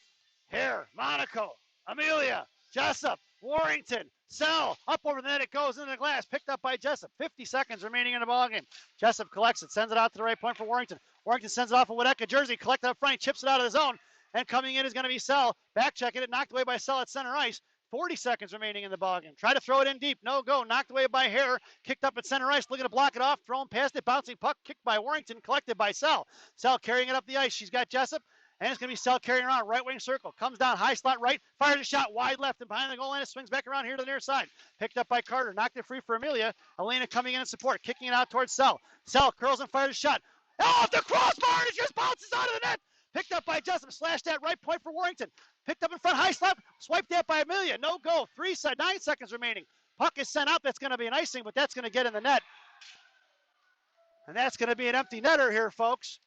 Hare, Monaco, Amelia, Jessup, Warrington, Sell. Up over the net it goes into the glass. Picked up by Jessup. 50 seconds remaining in the ballgame. Jessup collects it, sends it out to the right point for Warrington. Warrington sends it off of Winnetka jersey. Collected up front, chips it out of the zone. And coming in is going to be Sell. Back checking it, knocked away by Sell at center ice. 40 seconds remaining in the ballgame. Try to throw it in deep. No go. Knocked away by Hare. Kicked up at center ice. Looking to block it off. Thrown past it. Bouncing puck. Kicked by Warrington. Collected by Sell. Sell carrying it up the ice. She's got Jessup. And it's going to be Sell carrying around. Right wing circle. Comes down. High slot right. Fires a shot wide left. And behind the goal line. It swings back around here to the near side. Picked up by Carter. Knocked it free for Amelia. Elena coming in support. Kicking it out towards Sell. Sell curls and fires a shot. Off the crossbar. And it just bounces out of the net. Picked up by Jessup, slashed that right point for Warrington. Picked up in front, high slap, swiped that by Amelia. No go. 9 seconds remaining. Puck is sent out. That's going to be an icing, but that's going to get in the net. And that's going to be an empty netter here, folks.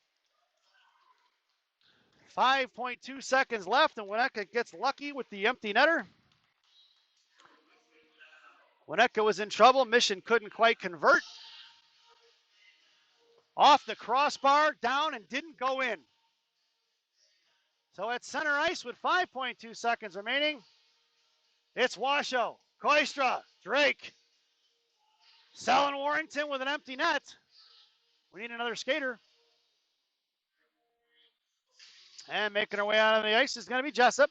5.2 seconds left, and Winnetka gets lucky with the empty netter. Winnetka was in trouble. Mission couldn't quite convert. Off the crossbar, down, and didn't go in. So at center ice with 5.2 seconds remaining, it's Washoe, Koistra, Drake, Sell and Warrington with an empty net. We need another skater. And making her way out on the ice is going to be Jessup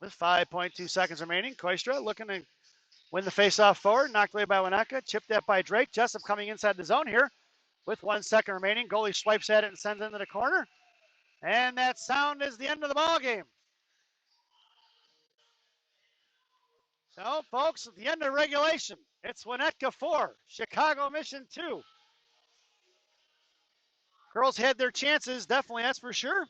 with 5.2 seconds remaining. Koistra looking to win the faceoff forward. Knocked away by Winnetka. Chipped at by Drake. Jessup coming inside the zone here with 1 second remaining. Goalie swipes at it and sends it into the corner. And that sound is the end of the ball game. So, folks, at the end of regulation, it's Winnetka 4, Chicago Mission 2. Girls had their chances, definitely, that's for sure,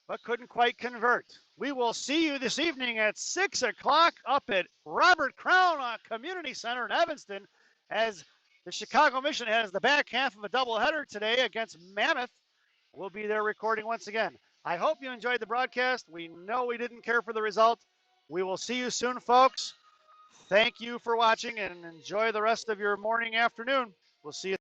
but couldn't quite convert. We will see you this evening at 6 o'clock up at Robert Crown Community Center in Evanston as the Chicago Mission has the back half of a doubleheader today against Mammoth. We'll be there recording once again. I hope you enjoyed the broadcast. We know we didn't care for the result. We will see you soon, folks. Thank you for watching and enjoy the rest of your morning, afternoon. We'll see you.